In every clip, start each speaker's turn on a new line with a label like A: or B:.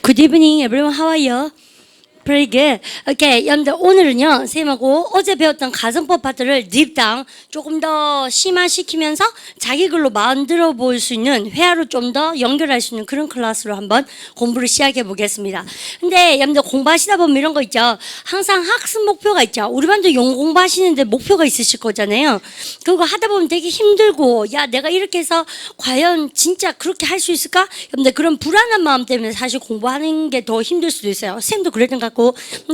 A: Good evening, everyone. How are you? Very good. Okay, 여러분들 오늘은요 쌤하고 어제 배웠던 가정법 파트를 딥다운 조금 더 심화시키면서 자기 글로 만들어 볼 수 있는 회화로 좀 더 연결할 수 있는 그런 클래스로 한번 공부를 시작해 보겠습니다. 근데 여러분들 공부하시다 보면 이런 거 있죠. 항상 학습 목표가 있죠. 우리 반도 영어 공부하시는데 목표가 있으실 거잖아요. 그거 하다 보면 되게 힘들고 야 내가 이렇게 해서 과연 진짜 그렇게 할 수 있을까? 여러분들 그런 불안한 마음 때문에 사실 공부하는 게 더 힘들 수도 있어요. 쌤도 그랬던 것 같고.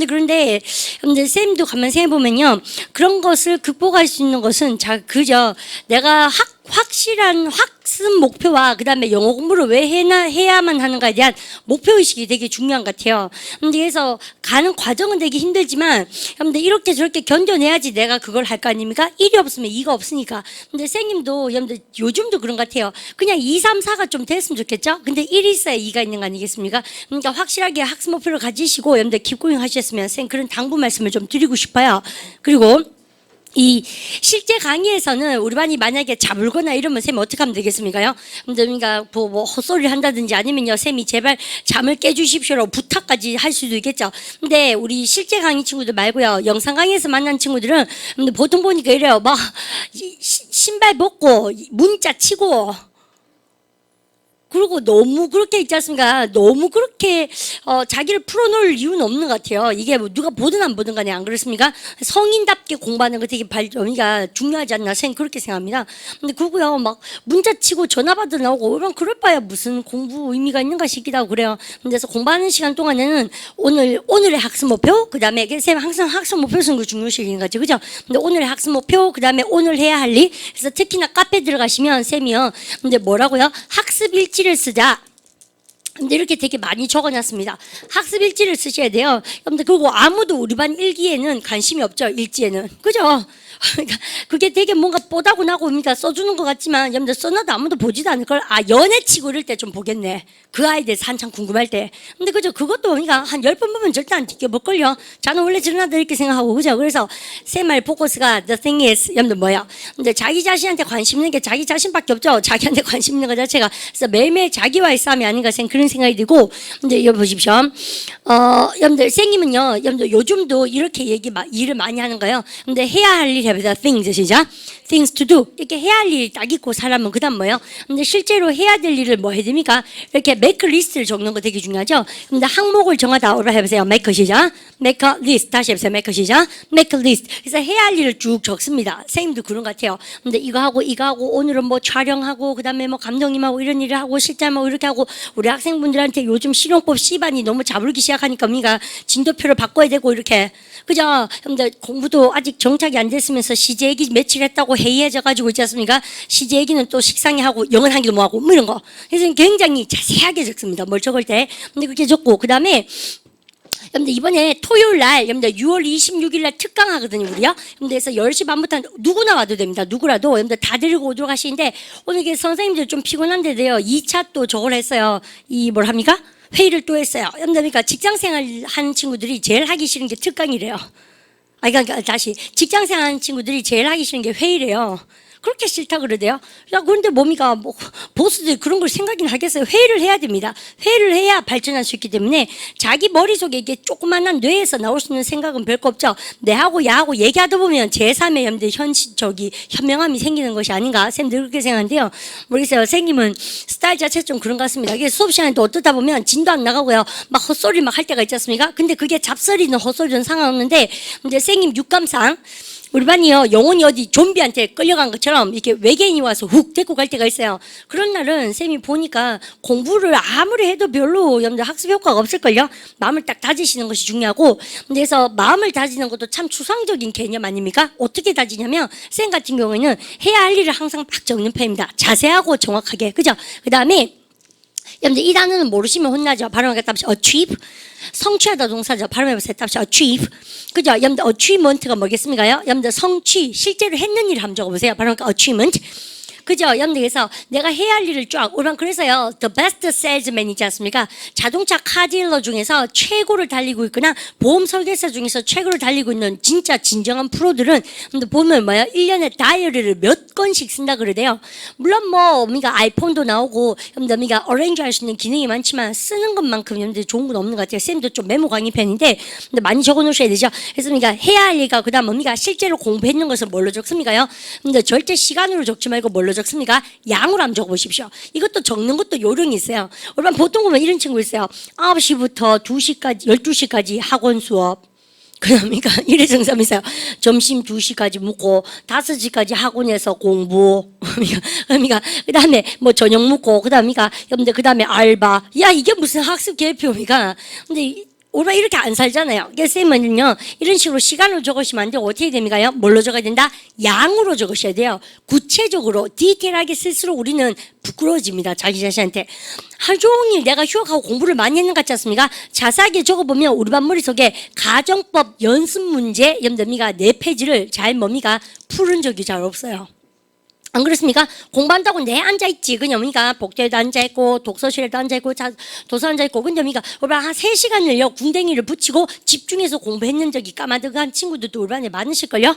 A: 그런데 쌤도 가만 생각해보면요. 그런 것을 극복할 수 있는 것은 그저 내가 확실한 학습 목표와 그 다음에 영어 공부를 왜 해야만 하는가에 대한 목표의식이 되게 중요한 것 같아요. 그래서 가는 과정은 되게 힘들지만 여러분들 이렇게 저렇게 견뎌내야지 내가 그걸 할 거 아닙니까? 1이 없으면 2가 없으니까. 근데 선생님도 여러분들 요즘도 그런 것 같아요. 그냥 2, 3, 4가 좀 됐으면 좋겠죠? 근데 1이 있어야 2가 있는 거 아니겠습니까? 그러니까 확실하게 학습 목표를 가지시고 여러분들 킵고잉 하셨으면 선생님 그런 당부 말씀을 좀 드리고 싶어요. 그리고 이 실제 강의에서는 우리 반이 만약에 잠을거나 이러면 쌤이 어떻게 하면 되겠습니까요? 그러니까 뭐 헛소리를 한다든지 아니면요 쌤이 제발 잠을 깨주십시오라고 부탁까지 할 수도 있겠죠. 근데 우리 실제 강의 친구들 말고요 영상 강의에서 만난 친구들은 보통 보니까 이래요. 막 신발 벗고 문자 치고 그리고 너무 그렇게 있지 않습니까? 너무 그렇게 자기를 풀어놓을 이유는 없는 것 같아요. 이게 뭐 누가 보든 안 보든 간에 안 그렇습니까? 성인답게 공부하는 거 되게 발전이가 중요하지 않나 생 그렇게 생각합니다. 근데 그거요 막 문자 치고 전화 받으 나오고 그럼 그럴 바야 무슨 공부 의미가 있는가 싶기도 하고 그래요. 그래서 공부하는 시간 동안에는 오늘의 학습 목표 그다음에 쌤 항상 학습 목표 쓰는 거 중요시하는 거죠, 그죠? 근데 오늘의 학습 목표 그다음에 오늘 해야 할 일. 그래서 특히나 카페 들어가시면 쌤이요. 근데 뭐라고요? 학습 일지를 쓰자. 근데 이렇게 되게 많이 적어놨습니다. 학습 일지를 쓰셔야 돼요. 여러분들 그리고 아무도 우리 반 일기에는 관심이 없죠. 일지에는. 그죠? 그러니까 그게 되게 뭔가 뽀다고 나고 그러니까 써주는 것 같지만 여러분들 써놔도 아무도 보지도 않을 걸. 연애치고 이럴 때 좀 보겠네. 그 아이에 대해서 한참 궁금할 때. 근데 그죠? 그것도 그러니까 한 10번 보면 절대 안 튀겨볼걸요. 저는 원래 저런 아들 이렇게 생각하고 그죠? 그래서 세 말 포커스가 the thing is 여러분들 뭐야? 근데 자기 자신한테 관심 있는 게 자기 자신밖에 없죠. 자기한테 관심 있는 것 자체가. 그래서 매일매일 자기와의 싸움이 아닌가 그런 생각이 들고. 근데 여기 보십시오. 여러분들 선생님은요. 여러분들 요즘도 이렇게 일을 많이 하는 거예요. 근데 해야 할 일 해보자. things 시작. things to do. 이렇게 해야 할 일이 딱 있고 사람은 그다음 뭐예요? 근데 실제로 해야 될 일을 뭐 해야 됩니까? 이렇게 make a list를 적는 거 되게 중요하죠. 근데 항목을 정하다 오라 해보세요. make a 시작. make a list. 다시 해보세요. make a 시작. make a list. 그래서 해야 할 일을 쭉 적습니다. 선생님도 그런 것 같아요. 근데 이거 하고 오늘은 뭐 촬영하고 그다음에 뭐 감독님하고 이런 일을 하고 실장하고 이렇게 하고 우리 학생분들한테 요즘 실용법 C반이 너무 자부르기 시작하니까 우리가 진도표를 바꿔야 되고 이렇게 그죠? 근데 공부도 아직 정착이 안 됐으면서 CJ 얘기 며칠 했다고 해이해져 가지고 있지 않습니까? CJ 얘기는 또 식상해 하고 영어 하기도 뭐하고 뭐 이런 거. 그래서 굉장히 자세하게 적습니다. 뭘 적을 때. 근데 그렇게 적고 그다음에 여러분들 이번에 토요일 날 여러분들 6월 26일 날 특강 하거든요, 우리요. 여러분들 그래서 10시 반부터 누구나 와도 됩니다. 누구라도 여러분들 다 데리고 오도록 하시는데 오늘 선생님들 좀 피곤한데도요. 2차 또 저걸 했어요. 뭘 합니까? 회의를 또 했어요. 여러분들 그러니까 직장생활 하는 친구들이 제일 하기 싫은 게 특강이래요. 그러니까 다시 직장생활 하는 친구들이 제일 하기 싫은 게 회의래요. 그렇게 싫다 그러대요. 야, 그런데 뭡니까? 뭐, 보스들이 그런 걸 생각이나 하겠어요. 회의를 해야 됩니다. 회의를 해야 발전할 수 있기 때문에 자기 머릿속에 이게 조그만한 뇌에서 나올 수 있는 생각은 별거 없죠. 내하고 야하고 얘기하다 보면 제3의 현명함이 생기는 것이 아닌가. 쌤들 그렇게 생각하는데요. 모르겠어요. 선생님은 스타일 자체 좀 그런 것 같습니다. 이게 수업 시간에 또 어떠다 보면 진도 안 나가고요. 막 헛소리 막 할 때가 있지 않습니까? 근데 그게 잡소리는 헛소리는 상관없는데, 이제 선생님 육감상 우리 반이요 영혼이 어디 좀비한테 끌려간 것처럼 이렇게 외계인이 와서 훅 데리고 갈 때가 있어요. 그런 날은 쌤이 보니까 공부를 아무리 해도 별로 여러분들 학습 효과가 없을걸요. 마음을 딱 다지시는 것이 중요하고, 그래서 마음을 다지는 것도 참 추상적인 개념 아닙니까? 어떻게 다지냐면 쌤 같은 경우에는 해야 할 일을 항상 딱 적는 편입니다. 자세하고 정확하게. 그죠? 그 다음에 여러분들 이 단어는 모르시면 혼나죠. 발음하기 답시 achieve. 성취하다 동사죠. 발음해보세요. 답시 achieve. 그죠? 여러분들 achievement가 뭐겠습니까요? 여러분들 성취, 실제로 했는 일을 한번 적어보세요. 발음하기 achievement. 그죠? 여러분들께서 내가 해야 할 일을 쫙 오만 그래서요. The best salesman 있지 않습니까? 자동차 카딜러 중에서 최고를 달리고 있거나 보험 설계사 중에서 최고를 달리고 있는 진짜 진정한 프로들은 보면 뭐야? 1년에 다이어리를 몇 건씩 쓴다 그러대요. 물론 뭐 우리가 아이폰도 나오고 우리가 어레인지 할 수 있는 기능이 많지만 쓰는 것만큼 여러분들 좋은 건 없는 것 같아요. 쌤도 좀 메모 강의 편인데 근데 많이 적어 놓으셔야 되죠. 그래서 우리가 해야 할 일과 그다음 우리가 실제로 공부했는 것을 뭘로 적습니까요? 근데 절대 시간으로 적지 말고 뭘로 적습니까? 양으로 한번 적어보십시오. 이것도 적는 것도 요령이 있어요. 여러분 보통 보면 이런 친구 있어요. 9시부터 2시까지 12시까지 학원 수업. 그러니까 이래 정삼이세요. 점심 2시까지 묵고 5시까지 학원에서 공부. 그러니까 그다음에 뭐 저녁 묵고 그다음이가 여러분들 그다음에 알바. 야 이게 무슨 학습 계획표입니까? 근데 우리가 이렇게 안 살잖아요. 그래서 쌤은요 이런 식으로 시간을 적으시면 안 되고 어떻게 됩니까요? 뭘로 적어야 된다? 양으로 적으셔야 돼요. 구체적으로 디테일하게 쓸수록 우리는 부끄러워집니다. 자기 자신한테. 하루 종일 내가 휴학하고 공부를 많이 했는 것 같지 않습니까? 자세하게 적어보면 우리 반 머릿속에 가정법 연습 문제 염더미가 4페이지를 잘 뭡니까? 푸른 적이 잘 없어요. 안 그렇습니까? 공부한다고 내 앉아있지. 그냥 우리가 복도에도 앉아있고, 독서실에도 앉아있고, 도서 앉아있고. 근데 우리가 한 3시간을요, 궁뎅이를 붙이고 집중해서 공부했는 적이 까마득한 친구들도 우리 반에 많으실걸요?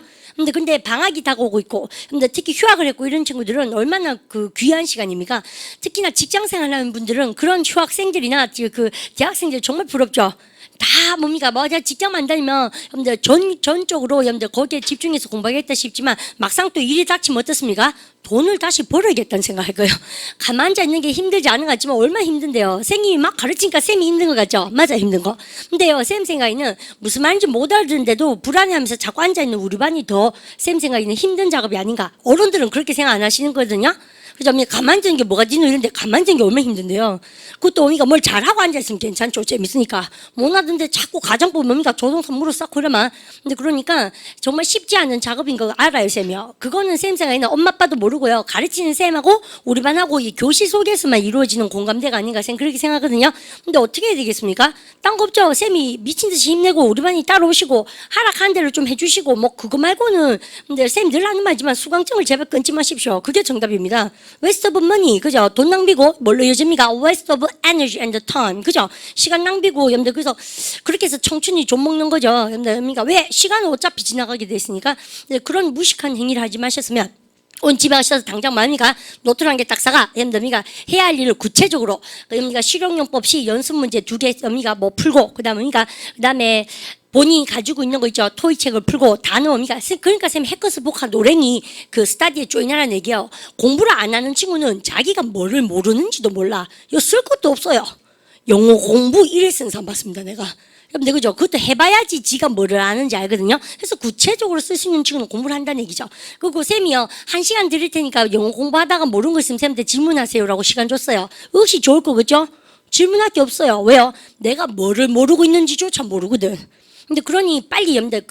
A: 근데 방학이 다가오고 있고, 근데 특히 휴학을 했고 이런 친구들은 얼마나 그 귀한 시간입니까? 특히나 직장 생활하는 분들은 그런 휴학생들이나 그 대학생들 정말 부럽죠? 다 뭡니까? 뭐 직장만 다니면 여러분들 전적으로 여러분들 거기에 집중해서 공부하겠다 싶지만 막상 또 일이 닥치면 어떻습니까? 돈을 다시 벌어야겠다는 생각할 거예요. 가만 앉아 있는 게 힘들지 않은 것 같지만 얼마나 힘든데요. 쌤이 막 가르치니까 쌤이 힘든 것 같죠? 맞아 힘든 거. 근데요 쌤 생각에는 무슨 말인지 못 알아듣는데도 불안해하면서 자꾸 앉아있는 우리 반이 더 쌤 생각에는 힘든 작업이 아닌가. 어른들은 그렇게 생각 안 하시는 거거든요. 그죠? 가만히 있는 게 뭐가 지노 이런데 가만히 있는 게 얼마나 힘든데요. 그것도 우리가 뭘 잘하고 앉아있으면 괜찮죠. 재밌으니까. 못 하던데 자꾸 가정법 뭡니까? 조동사 물어 쌓고 이러면. 근데 그러니까 정말 쉽지 않은 작업인 거 알아요, 쌤이요. 그거는 쌤 생각에는 엄마 아빠도 모르고요. 가르치는 쌤하고 우리 반하고 이 교실 속에서만 이루어지는 공감대가 아닌가 쌤 그렇게 생각하거든요. 근데 어떻게 해야 되겠습니까? 딴 거 없죠. 쌤이 미친 듯이 힘내고 우리 반이 따라오시고 하락한 대로 좀 해주시고 뭐 그거 말고는 근데 쌤 늘 하는 말이지만 수강증을 제발 끊지 마십시오. 그게 정답입니다. waste of money, 그죠? 돈 낭비고, 뭘로 이어집니까? waste of energy and time, 그죠? 시간 낭비고, 여러분들, 그래서, 그렇게 해서 청춘이 좀 먹는 거죠. 여러분들, 그러니까 왜? 시간은 어차피 지나가게 돼 있으니까, 그런 무식한 행위를 하지 마셨으면, 오늘 집에 가셔서 당장 마음이가 노트를 한 개 딱 사가. 여러분들, 해야 할 일을 구체적으로, 여러분들, 실용용법 시 연습 문제 2개, 여러분들, 뭐 풀고, 그 다음에, 본인이 가지고 있는 거 있죠. 토익책을 풀고 단어 뭡니까? 그러니까 쌤 해커스 복합 노랭이 그 스타디에 조인하라는 얘기예요. 공부를 안 하는 친구는 자기가 뭐를 모르는지도 몰라. 이거 쓸 것도 없어요. 영어 공부 이래 쓴 사람 봤습니다. 내가. 근데 그죠? 그것도 해봐야지 지가 뭐를 아는지 알거든요. 그래서 구체적으로 쓸 수 있는 친구는 공부를 한다는 얘기죠. 그리고 쌤이요 1시간 드릴 테니까 영어 공부하다가 모르는 거 있으면 쌤한테 질문하세요라고 시간 줬어요. 역시 좋을 거 그죠? 질문할 게 없어요. 왜요? 내가 뭐를 모르고 있는지조차 모르거든. 근데 그러니 빨리 여러분들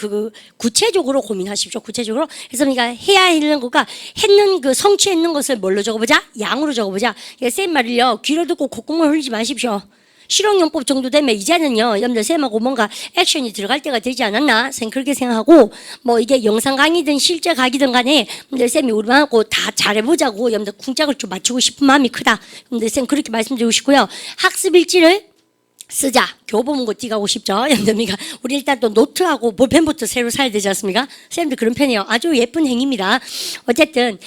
A: 구체적으로 고민하십시오. 구체적으로. 그래서 우리가 해야 하는 거가 했는 성취했는 것을 뭘로 적어보자? 양으로 적어보자. 쌤 말을요 귀로 듣고 콧구멍 흘리지 마십시오. 실용용법 정도 되면 이제는요 여러분들 쌤하고 뭔가 액션이 들어갈 때가 되지 않았나 쌤 그렇게 생각하고 뭐 이게 영상 강의든 실제 강의든 간에 여러분들 쌤이 우리하고 다 잘해보자고 여러분들 쿵짝을 좀 맞추고 싶은 마음이 크다. 여러분들 쌤 그렇게 말씀드리고 싶고요. 학습 일지를 쓰자. 교보문고 띠가고 싶죠? 여러분들, 우리 일단 또 노트하고 볼펜부터 새로 사야 되지 않습니까? 쌤도 그런 편이에요. 아주 예쁜 행위입니다. 어쨌든,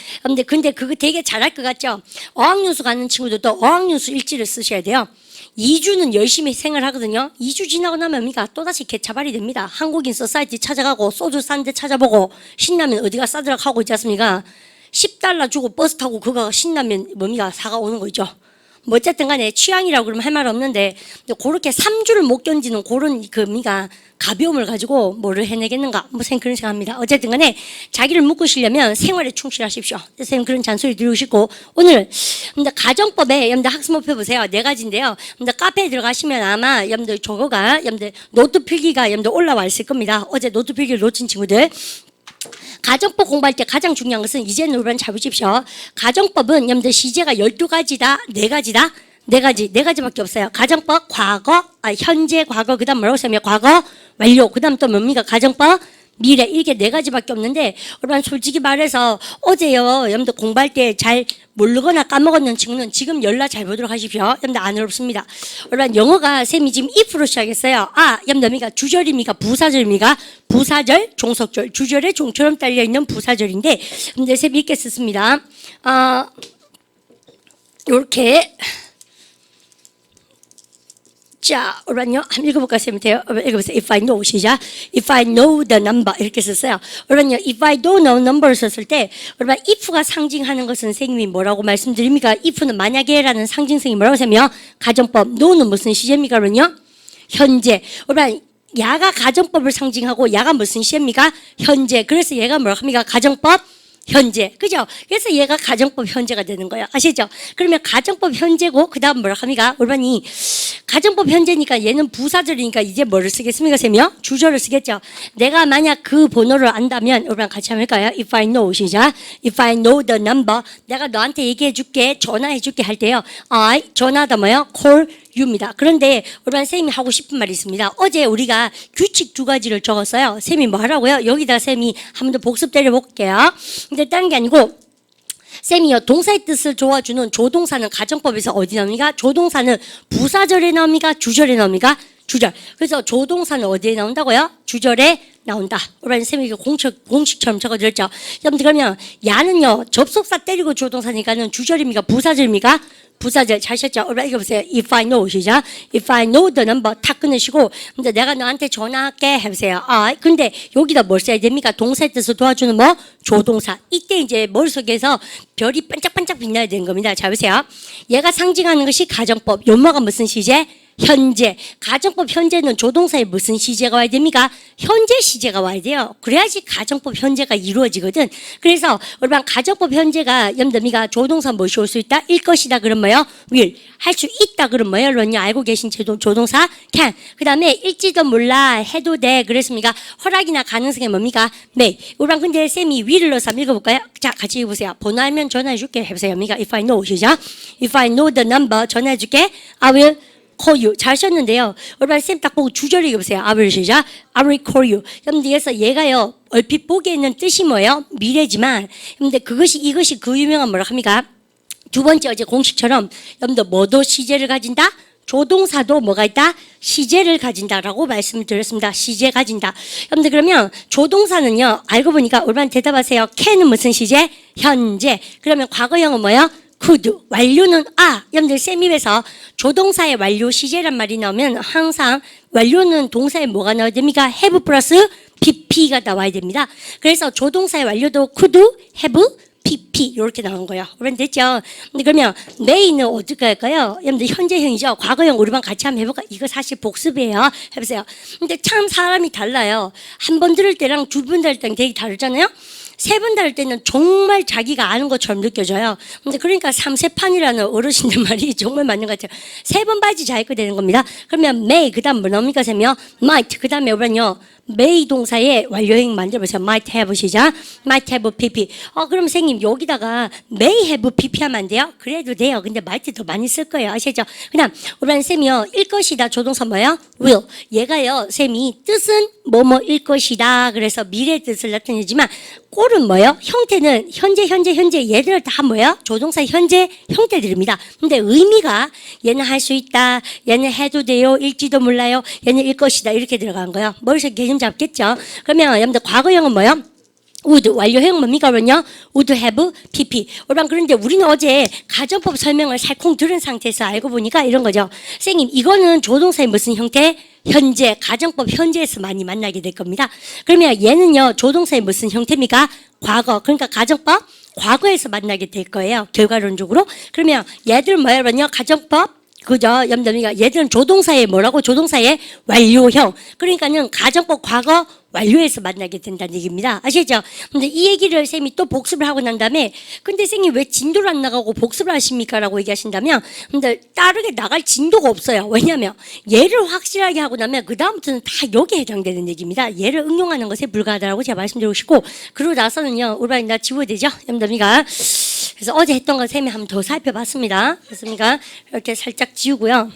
A: 근데 그거 되게 잘할 것 같죠? 어학연수 가는 친구들도 어학연수 일지를 쓰셔야 돼요. 2주는 열심히 생활하거든요. 2주 지나고 나면 뭡니까? 또다시 개차발이 됩니다. 한국인 소사이티 찾아가고 소주 싼 데 찾아보고 신라면 어디가 싸더라 하고 있지 않습니까? $10 주고 버스 타고 그거 신라면 뭡니까? 사가 오는 거 있죠. 뭐 어쨌든 간에 취향이라고 그러면 할 말 없는데 그렇게 3주를 못 견디는 그런 미가 가벼움을 가지고 뭐를 해내겠는가 뭐 쌤 그런 생각합니다. 어쨌든 간에 자기를 묶으시려면 생활에 충실하십시오. 쌤 그런 잔소리 드리고 싶고 오늘 가정법에 여러분들 학습 해보세요. 4가지인데요. 여러분들 카페에 들어가시면 아마 여러분들 저거가 여러분들 노트 필기가 여러분들 올라와 있을 겁니다. 어제 노트 필기를 놓친 친구들 가정법 공부할 때 가장 중요한 것은 이제는 우리 잘 보십시오. 가정법은 여러분들 시제가 12가지다, 4가지다, 4가지밖에 없어요. 가정법, 과거, 현재, 과거, 그 다음 뭐라고 써요? 과거, 완료, 그 다음 또 뭡니까? 가정법, 미래 이게 네 가지밖에 없는데 여러분 솔직히 말해서 어제요 여러분들 공부할 때 잘 모르거나 까먹었는 친구는 지금 연락 잘 보도록 하십시오. 여러분들 안 어렵습니다. 여러분 영어가 쌤이 지금 if로 시작했어요. 여러분들 주절입니까 부사절입니까? 부사절 종속절 주절에 종처럼 딸려있는 부사절인데 여러분들 쌤이 이렇게 썼습니다. 요렇게 자, 여러분요, 한번 읽어볼까 하시면 돼요. 읽어보세요. If I know, 시작. If I know the number. 이렇게 썼어요. 여러분요, if I don't know number를 썼을 때, 여러분, if가 상징하는 것은 선생님이 뭐라고 말씀드립니까? if는 만약에라는 상징성이 뭐라고 하세요? 가정법. know는 무슨 시제입니까? 여러분요? 현재. 여러분, 야가 가정법을 상징하고 야가 무슨 시제입니까? 현재. 그래서 얘가 뭐라고 합니까? 가정법. 현재. 그죠? 그래서 얘가 가정법 현재가 되는 거예요. 아시죠? 그러면 가정법 현재고, 그 다음 뭐라 합니까? 올바니 가정법 현재니까 얘는 부사절이니까 이제 뭐를 쓰겠습니까? 쌤이요? 주절을 쓰겠죠? 내가 만약 그 번호를 안다면, 여러분 같이 한번 할까요? If I know, 시작. If I know the number. 내가 너한테 얘기해 줄게, 전화해 줄게 할 때요. I, 전화다 뭐요? call you입니다. 그런데 여러분 쌤이 하고 싶은 말이 있습니다. 어제 우리가 규칙 두 가지를 적었어요. 쌤이 뭐 하라고요? 여기다 쌤이 한 번 더 복습 때려볼게요. 근데 다른 게 아니고 쌤이요 동사의 뜻을 도와주는 조동사는 가정법에서 어디 나옵니까? 조동사는 부사절에 나옵니까? 주절에 나옵니까? 주절. 그래서 조동사는 어디에 나온다고요? 주절에 나온다. 여러분 쌤이 공식처럼 적어드렸죠. 여러분 그러면 야는요 접속사 때리고 조동사니까는 주절입니까? 부사절입니까? 부사절 잘 썼죠? 여러분 읽어보세요. If I know 시작. If I know the number 탁 끊으시고 근데 내가 너한테 전화할게 해보세요. 근데 여기다 뭘 써야 됩니까? 동사의 뜻을 도와주는 뭐? 조동사. 이때 이제 머릿속에서 별이 반짝반짝 빛나야 되는 겁니다. 자 보세요. 얘가 상징하는 것이 가정법. 요모가 무슨 시제? 현재. 가정법 현재는 조동사에 무슨 시제가 와야 됩니까? 현재 시제가 와야 돼요. 그래야지 가정법 현재가 이루어지거든. 그래서 여러분 가정법 현재가 여러분들이가 조동사 무엇이 올 수 있다? 일 것이다. 그럼 뭐요? will. 할 수 있다. 그럼 뭐요? 여러분이 알고 계신 조동사 can. 그 다음에 일지도 몰라 해도 돼. 그랬습니까? 허락이나 가능성이 뭡니까? may. 여러분 근데 쌤이 will을 넣어서 한번 읽어볼까요? 자 같이 읽어보세요. 번호 알면 전화해 줄게 해보세요. 뭡니까? If I know 시작. If I know the number 전화해 줄게. I will call you. 잘 썼는데요. 여러분 쌤 딱 보고 주절을 읽어보세요. I will 시작. I will call you. 여러분들 그래서 얘가요. 얼핏 보기에는 뜻이 뭐예요? 미래지만 근데 이것이 그 유명한 뭐라 합니까? 두 번째 어제 공식처럼 여러분들 뭐도 시제를 가진다? 조동사도 뭐가 있다? 시제를 가진다라고 말씀을 드렸습니다. 시제 가진다. 여러분들 그러면 조동사는요. 알고 보니까 여러분 대답하세요. can은 무슨 시제? 현재. 그러면 과거형은 뭐예요? could. 완료는 여러분들 쌤입에서 조동사의 완료 시제란 말이 나오면 항상 완료는 동사에 뭐가 나와야 됩니까? have 플러스 pp가 나와야 됩니다. 그래서 조동사의 완료도 could, have, pp 이렇게 나온 거예요. 여러분 됐죠? 근데 그러면 may는 어떻게 할까요? 여러분들 현재형이죠. 과거형 우리만 같이 한번 해볼까? 이거 사실 복습이에요. 해보세요. 근데 참 사람이 달라요. 한 번 들을 때랑 두 번 들을 때랑 되게 다르잖아요. 세 번 다를 때는 정말 자기가 아는 것처럼 느껴져요. 근데 그러니까 삼세판이라는 어르신들 말이 정말 맞는 것 같아요. 세 번 바지 자 입고 되는 겁니다. 그러면 may 그다음 뭐 나옵니까? 쌤이요? might 그다음에 뭐냐요? may 동사의 완료형 만들어보세요. might have 시작. might have pp. 그럼 선생님 여기다가 may have pp 하면 안 돼요? 그래도 돼요. 근데 might 더 많이 쓸 거예요. 아시죠? 그다음 우리 쌤이요. 일 것이다 조동사 뭐예요? will. 얘가요. 쌤이 뜻은 뭐뭐일 것이다. 그래서 미래 뜻을 나타내지만 꼴은 뭐예요? 형태는 현재 얘들 다 뭐예요? 조동사 현재 형태들입니다. 근데 의미가 얘는 할 수 있다. 얘는 해도 돼요. 일지도 몰라요. 얘는 일 것이다. 이렇게 들어간 거예요. 머릿속에 개념 잡겠죠? 그러면 여러분들 과거형은 뭐예요? would. 완료형 뭡니까? 그러면요? would have pp. 여러분 그런데 우리는 어제 가정법 설명을 살콩 들은 상태에서 알고 보니까 이런 거죠. 선생님 이거는 조동사의 무슨 형태? 현재, 가정법 현재에서 많이 만나게 될 겁니다. 그러면 얘는요, 조동사의 무슨 형태입니까? 과거. 그러니까 가정법 과거에서 만나게 될 거예요. 결과론적으로. 그러면 얘들 뭐예요? 가정법 그죠? 여러분들 얘들은 조동사의 뭐라고? 조동사의 완료형. 그러니까는 가정법 과거 완료해서 만나게 된다는 얘기입니다. 아시죠? 근데 이 얘기를 쌤이 또 복습을 하고 난 다음에 근데 쌤이 왜 진도를 안 나가고 복습을 하십니까? 라고 얘기하신다면 근데 따르게 나갈 진도가 없어요. 왜냐하면 얘를 확실하게 하고 나면 그 다음부터는 다 여기에 해당되는 얘기입니다. 얘를 응용하는 것에 불과하다고 제가 말씀드리고 싶고 그러고 나서는요. 우리 나 지워야 되죠? 여러분들이가 그래서 어제 했던 거 쌤이 한번 더 살펴봤습니다. 그렇습니까? 이렇게 살짝 지우고요.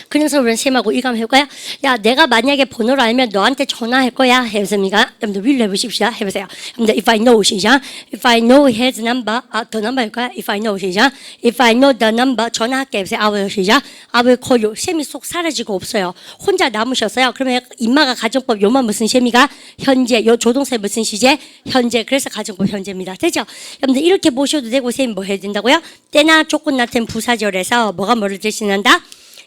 A: 그래서 우리는 쌤하고 이거 한번 해볼까요? 야, 내가 만약에 번호를 알면 너한테 전화할 거야. 해보십니까? 여러분들 will 해보십시다. 해보세요. 여러분들 if I know 시작. If I know his number, the number일까요? If I know 시작. If I know the number, 전화할게. 해보세요. I will 시작. I will call you. 쌤이 속 사라지고 없어요. 혼자 남으셨어요. 그러면 임마가 가정법 요만 무슨 셈이가? 현재. 요 조동사의 무슨 시제? 현재. 그래서 가정법 현재입니다. 되죠? 여러분들 이렇게 보셔도 되고 쌤이 뭐 해야 된다고요? 때나 조건 나타낸 부사절에서 뭐가 뭐를 대신한다?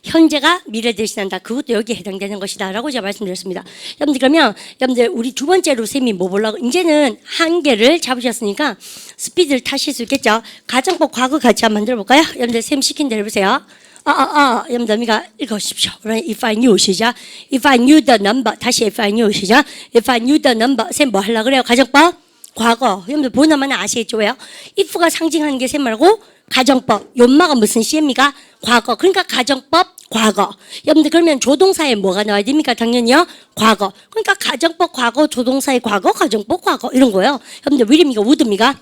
A: 현재가 미래 대신한다. 그것도 여기에 해당되는 것이다. 라고 제가 말씀드렸습니다. 여러분들, 그러면, 여러분들, 우리 두 번째로 쌤이 뭐 보려고, 이제는 한 개를 잡으셨으니까 스피드를 타실 수 있겠죠? 가정법 과거 같이 한번 만들어 볼까요? 여러분들, 쌤 시킨 대로 해보세요. 여러분들, 어미가 읽으십시오. If I knew, 시작. If I knew the number. 다시 if I knew, 시작. If I knew the number. 쌤 뭐 하려고 그래요? 가정법? 과거. 여러분들, 보나마나 아시겠죠? 왜요? if가 상징하는 게 쌤 말고, 가정법. 연마가 무슨 시입니까? 과거. 그러니까 가정법 과거. 여러분들 그러면 조동사에 뭐가 나와야 됩니까? 당연히요. 과거. 그러니까 가정법 과거, 조동사의 과거, 가정법 과거 이런 거예요. 여러분들 will입니까? would입니까?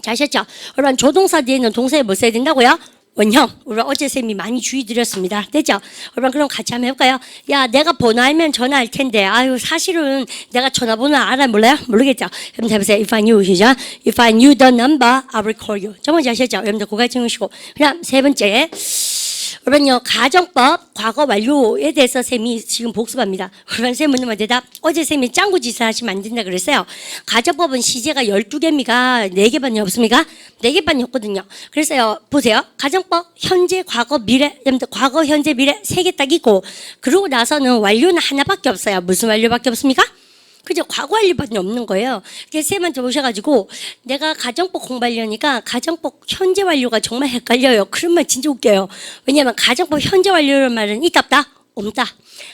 A: 잘 아셨죠? 여러분 조동사 뒤에는 동사에 뭐 써야 된다고요? 원형. 우리 어제 쌤이 많이 주의 드렸습니다. 됐죠? 여러분 그럼 같이 한번 해볼까요? 야, 내가 번호 알면 전화할 텐데. 아유, 사실은 내가 전화번호 알아 몰라요? 모르겠죠? 여러분 해보세요. If I knew, 시작. If I knew the number, I will call you. 저번에 아셨죠? 여러분들 고개 찍으시고. 그다음 세 번째. 여러분요, 가정법 과거 완료에 대해서 쌤이 지금 복습합니다. 여러분 쌤 묻는 말 대답. 어제 쌤이 짱구 짓을 하시면 안 된다 그랬어요. 가정법은 시제가 12개입니까? 4개밖에 없습니까? 4개밖에 없거든요. 그래서요, 보세요. 가정법 현재, 과거, 미래. 여러분들 과거, 현재, 미래 3개 딱 있고 그러고 나서는 완료는 하나밖에 없어요. 무슨 완료밖에 없습니까? 그죠? 과거 완료밖에 없는 거예요. 그래서 쌤한테 오셔가지고 내가 가정법 공부하려니까 가정법 현재 완료가 정말 헷갈려요. 그런 말 진짜 웃겨요. 왜냐하면 가정법 현재 완료라는 말은 있다 없다? 없다.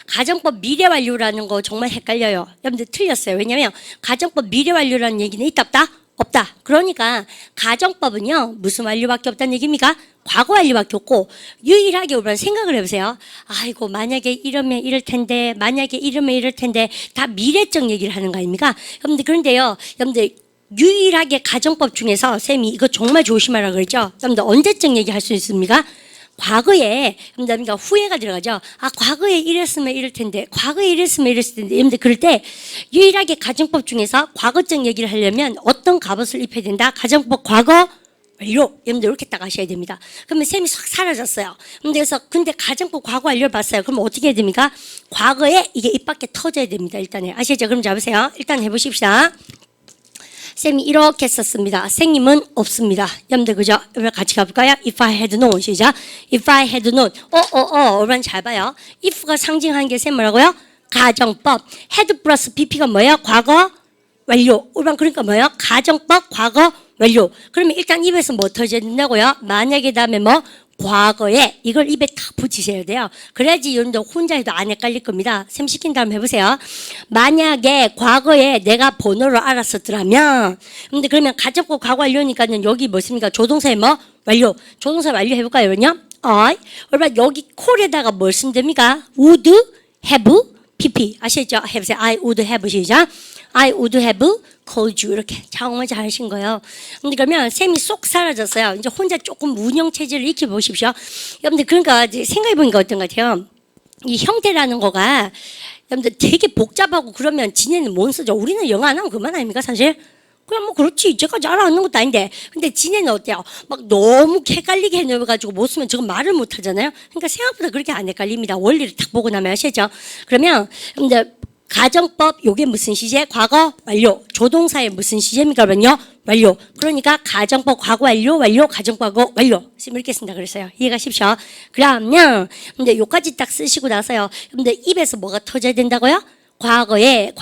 A: 가정법 미래 완료라는 거 정말 헷갈려요. 여러분들 틀렸어요. 왜냐하면 가정법 미래 완료라는 얘기는 있다 없다? 없다. 그러니까 가정법은요 무슨 완료밖에 없다는 얘기입니까? 과거 완료밖에 없고 유일하게 우리가 생각을 해보세요. 아이고 만약에 이러면 이럴 텐데 만약에 이러면 이럴 텐데 다 미래적 얘기를 하는 거 아닙니까? 여러분들 그런데요. 여러분들 유일하게 가정법 중에서 쌤이 이거 정말 조심하라고 그랬죠. 여러분들 언제적 얘기할 수 있습니까? 과거에, 그러니까 후회가 들어가죠. 아, 과거에 이랬으면 이럴 텐데, 과거에 이랬으면 이랬을 텐데. 여러분들 그럴 때 유일하게 가정법 중에서 과거적 얘기를 하려면 어떤 값을 입혀야 된다? 가정법 과거 완료. 여러분들 이렇게 딱 아셔야 됩니다. 그러면 쌤이 싹 사라졌어요. 근데 가정법 과거 완료를 봤어요. 그럼 어떻게 해야 됩니까? 과거에 이게 입 밖에 터져야 됩니다. 일단은. 아시죠? 그럼 잡으세요. 일단 해보십시다. 쌤이 이렇게 썼습니다. 생님은 없습니다. 여러분들 그죠? 같이 가볼까요? If I had known 시작. If I had known. 여러분 잘 봐요. if가 상징하는 게 쌤 뭐라고요? 가정법. had 플러스 pp가 뭐예요? 과거 완료. 여러분 그러니까 뭐예요? 가정법 과거 완료. 그러면 일단 입에서 뭐 터져야 된다고요? 만약에 다음에 뭐? 과거에 이걸 입에 탁 붙이셔야 돼요. 그래야지 여러분들 혼자 해도 안 헷갈릴 겁니다. 쌤 시킨 다음 해보세요. 만약에 과거에 내가 번호를 알았었더라면 근데 그러면 가정법 과거 완료니까는 여기 뭐습니까? 조동사에 뭐? 완료. 조동사 완료 해볼까요? 여러분요? 여러분 여기 콜에다가 뭘 쓰면 됩니까? would have pp 아시죠? 해보세요. I would have 시작. I would have called you 이렇게 정말 잘하신 거예요. 근데 그러면 쌤이 쏙 사라졌어요. 이제 혼자 조금 운영 체질을 익혀 보십시오. 여러분들 그러니까 생각해 보니까 어떤 것 같아요. 이 형태라는 거가 여러분들 되게 복잡하고 그러면 지네는 못 쓰죠. 우리는 영어 안 하면 그만 아닙니까 사실? 그냥 뭐 그렇지 이제까지 알아듣는 것도 아닌데 근데 지네는 어때요? 막 너무 헷갈리게 해놓아가지고 못 쓰면 저건 말을 못 하잖아요. 그러니까 생각보다 그렇게 안 헷갈립니다. 원리를 딱 보고 나면 아시죠? 그러면 여러분들 가정법 요게 무슨 시제? 과거 완료. 조동사의 무슨 시제입니까? 그러면요 완료. 그러니까 가정법 과거 완료 가정법 과거 완료. 쌤 이렇게 쓴다 그랬어요. 이해가십시오? 그러면 근데 요까지 딱 쓰시고 나서요. 근데 입에서 뭐가 터져야 된다고요? 과거에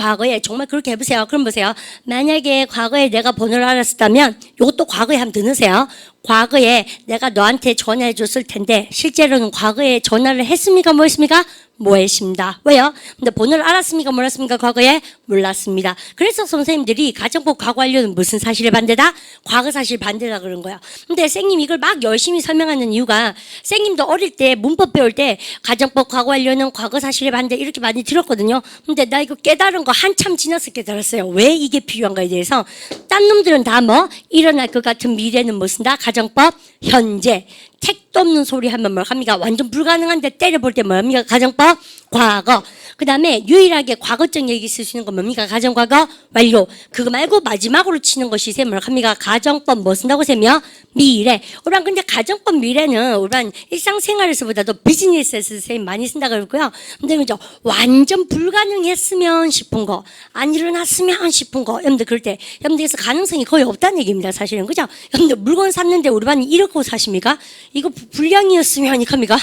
A: 정말 그렇게 해보세요. 그럼 보세요. 만약에 과거에 내가 번호를 알았다면 이것도 과거에 한번 더 넣으세요. 과거에 내가 너한테 전화해 줬을 텐데 실제로는 과거에 전화를 했습니까? 뭐 했습니까? 뭐 했습니다. 왜요? 근데 번호를 알았습니까? 몰랐습니까? 과거에 몰랐습니다. 그래서 선생님들이 가정법 과거 완료는 무슨 사실의 반대다? 과거 사실 반대다 그런 거야. 근데 쌤님 이걸 막 열심히 설명하는 이유가 쌤님도 어릴 때 문법 배울 때 가정법 과거 완료는 과거 사실의 반대 이렇게 많이 들었거든요. 근데 나 이거 깨달은 거 한참 지나서 깨달았어요. 왜 이게 필요한가에 대해서. 딴 놈들은 다 뭐 일어날 것 같은 미래는 뭐 쓴다? 가정법 현재. 택도 없는 소리 하면 뭘 합니까? 완전 불가능한데 때려볼 때 뭡니까? 가정법 과거. 그 다음에 유일하게 과거적 얘기 쓸 수 있는 건 뭡니까? 가정과거 완료. 그거 말고 마지막으로 치는 것이 쌤 뭘 합니까? 가정법 뭐 쓴다고 쌤이요? 미래. 우리랑 근데 가정법 미래는 우리랑 일상생활에서보다도 비즈니스에서 쌤 많이 쓴다 그러고요. 근데 그죠? 완전 불가능했으면 싶은 거, 안 일어났으면 싶은 거, 여러분들 그럴 때 여러분들께서 가능성이 거의 없다는 얘기입니다. 사실은 그죠? 여러분들 물건 샀는데 우리 반이 이렇게 사십니까? 이거 불량이었으면 이겁니까?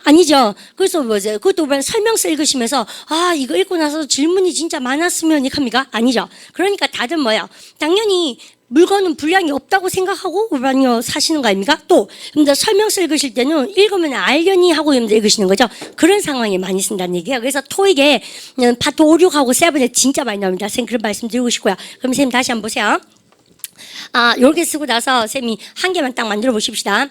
A: 아니죠. 그래서 뭐죠? 그것도 우리 설명서 읽으시면서 아 이거 읽고 나서 질문이 진짜 많았으면 이겁니까? 아니죠. 그러니까 다들 뭐야? 당연히 물건은 분량이 없다고 생각하고 우리반요 사시는 거 아닙니까? 또 여러분들 설명서 읽으실 때는 읽으면 알려니 하고 여러분들 읽으시는 거죠. 그런 상황에 많이 쓴다는 얘기예요. 그래서 토익에 파트 5, 6하고 7에 진짜 많이 나옵니다. 선생님 그런 말씀 드리고 싶고요. 그럼 선생님 다시 한번 보세요. 요렇게 쓰고 나서 쌤이 한 개만 딱 만들어 보십시다.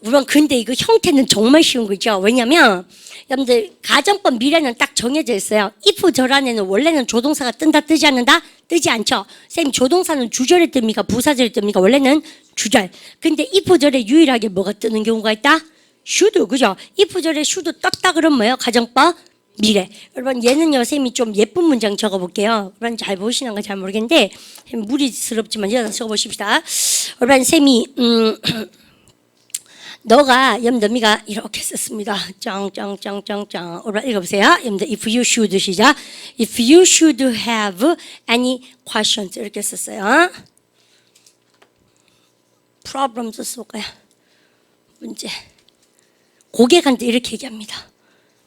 A: 우선 근데 이거 형태는 정말 쉬운 거죠. 왜냐면 여러분들 가정법 미래는 딱 정해져 있어요. if 절 안에는 원래는 조동사가 뜬다 뜨지 않는다? 뜨지 않죠. 쌤 조동사는 주절에 뜹니까? 부사절에 뜹니까? 원래는 주절. 근데 if 절에 유일하게 뭐가 뜨는 경우가 있다? should. 그죠? if 절에 should 떴다 그러면 뭐예요? 가정법 미래. 여러분 얘는요 쌤이 좀 예쁜 문장 적어볼게요. 여러분 잘 보시는 건 잘 모르겠는데 무리스럽지만 여기다 적어보십시다. 여러분 쌤이 너가 여러분들미가 이렇게 썼습니다. 짱짱짱짱짱. 여러분 읽어보세요. 여러분들 if you should 시작. If you should have any questions 이렇게 썼어요. problems 쓸까요? 문제. 고객한테 이렇게 얘기합니다.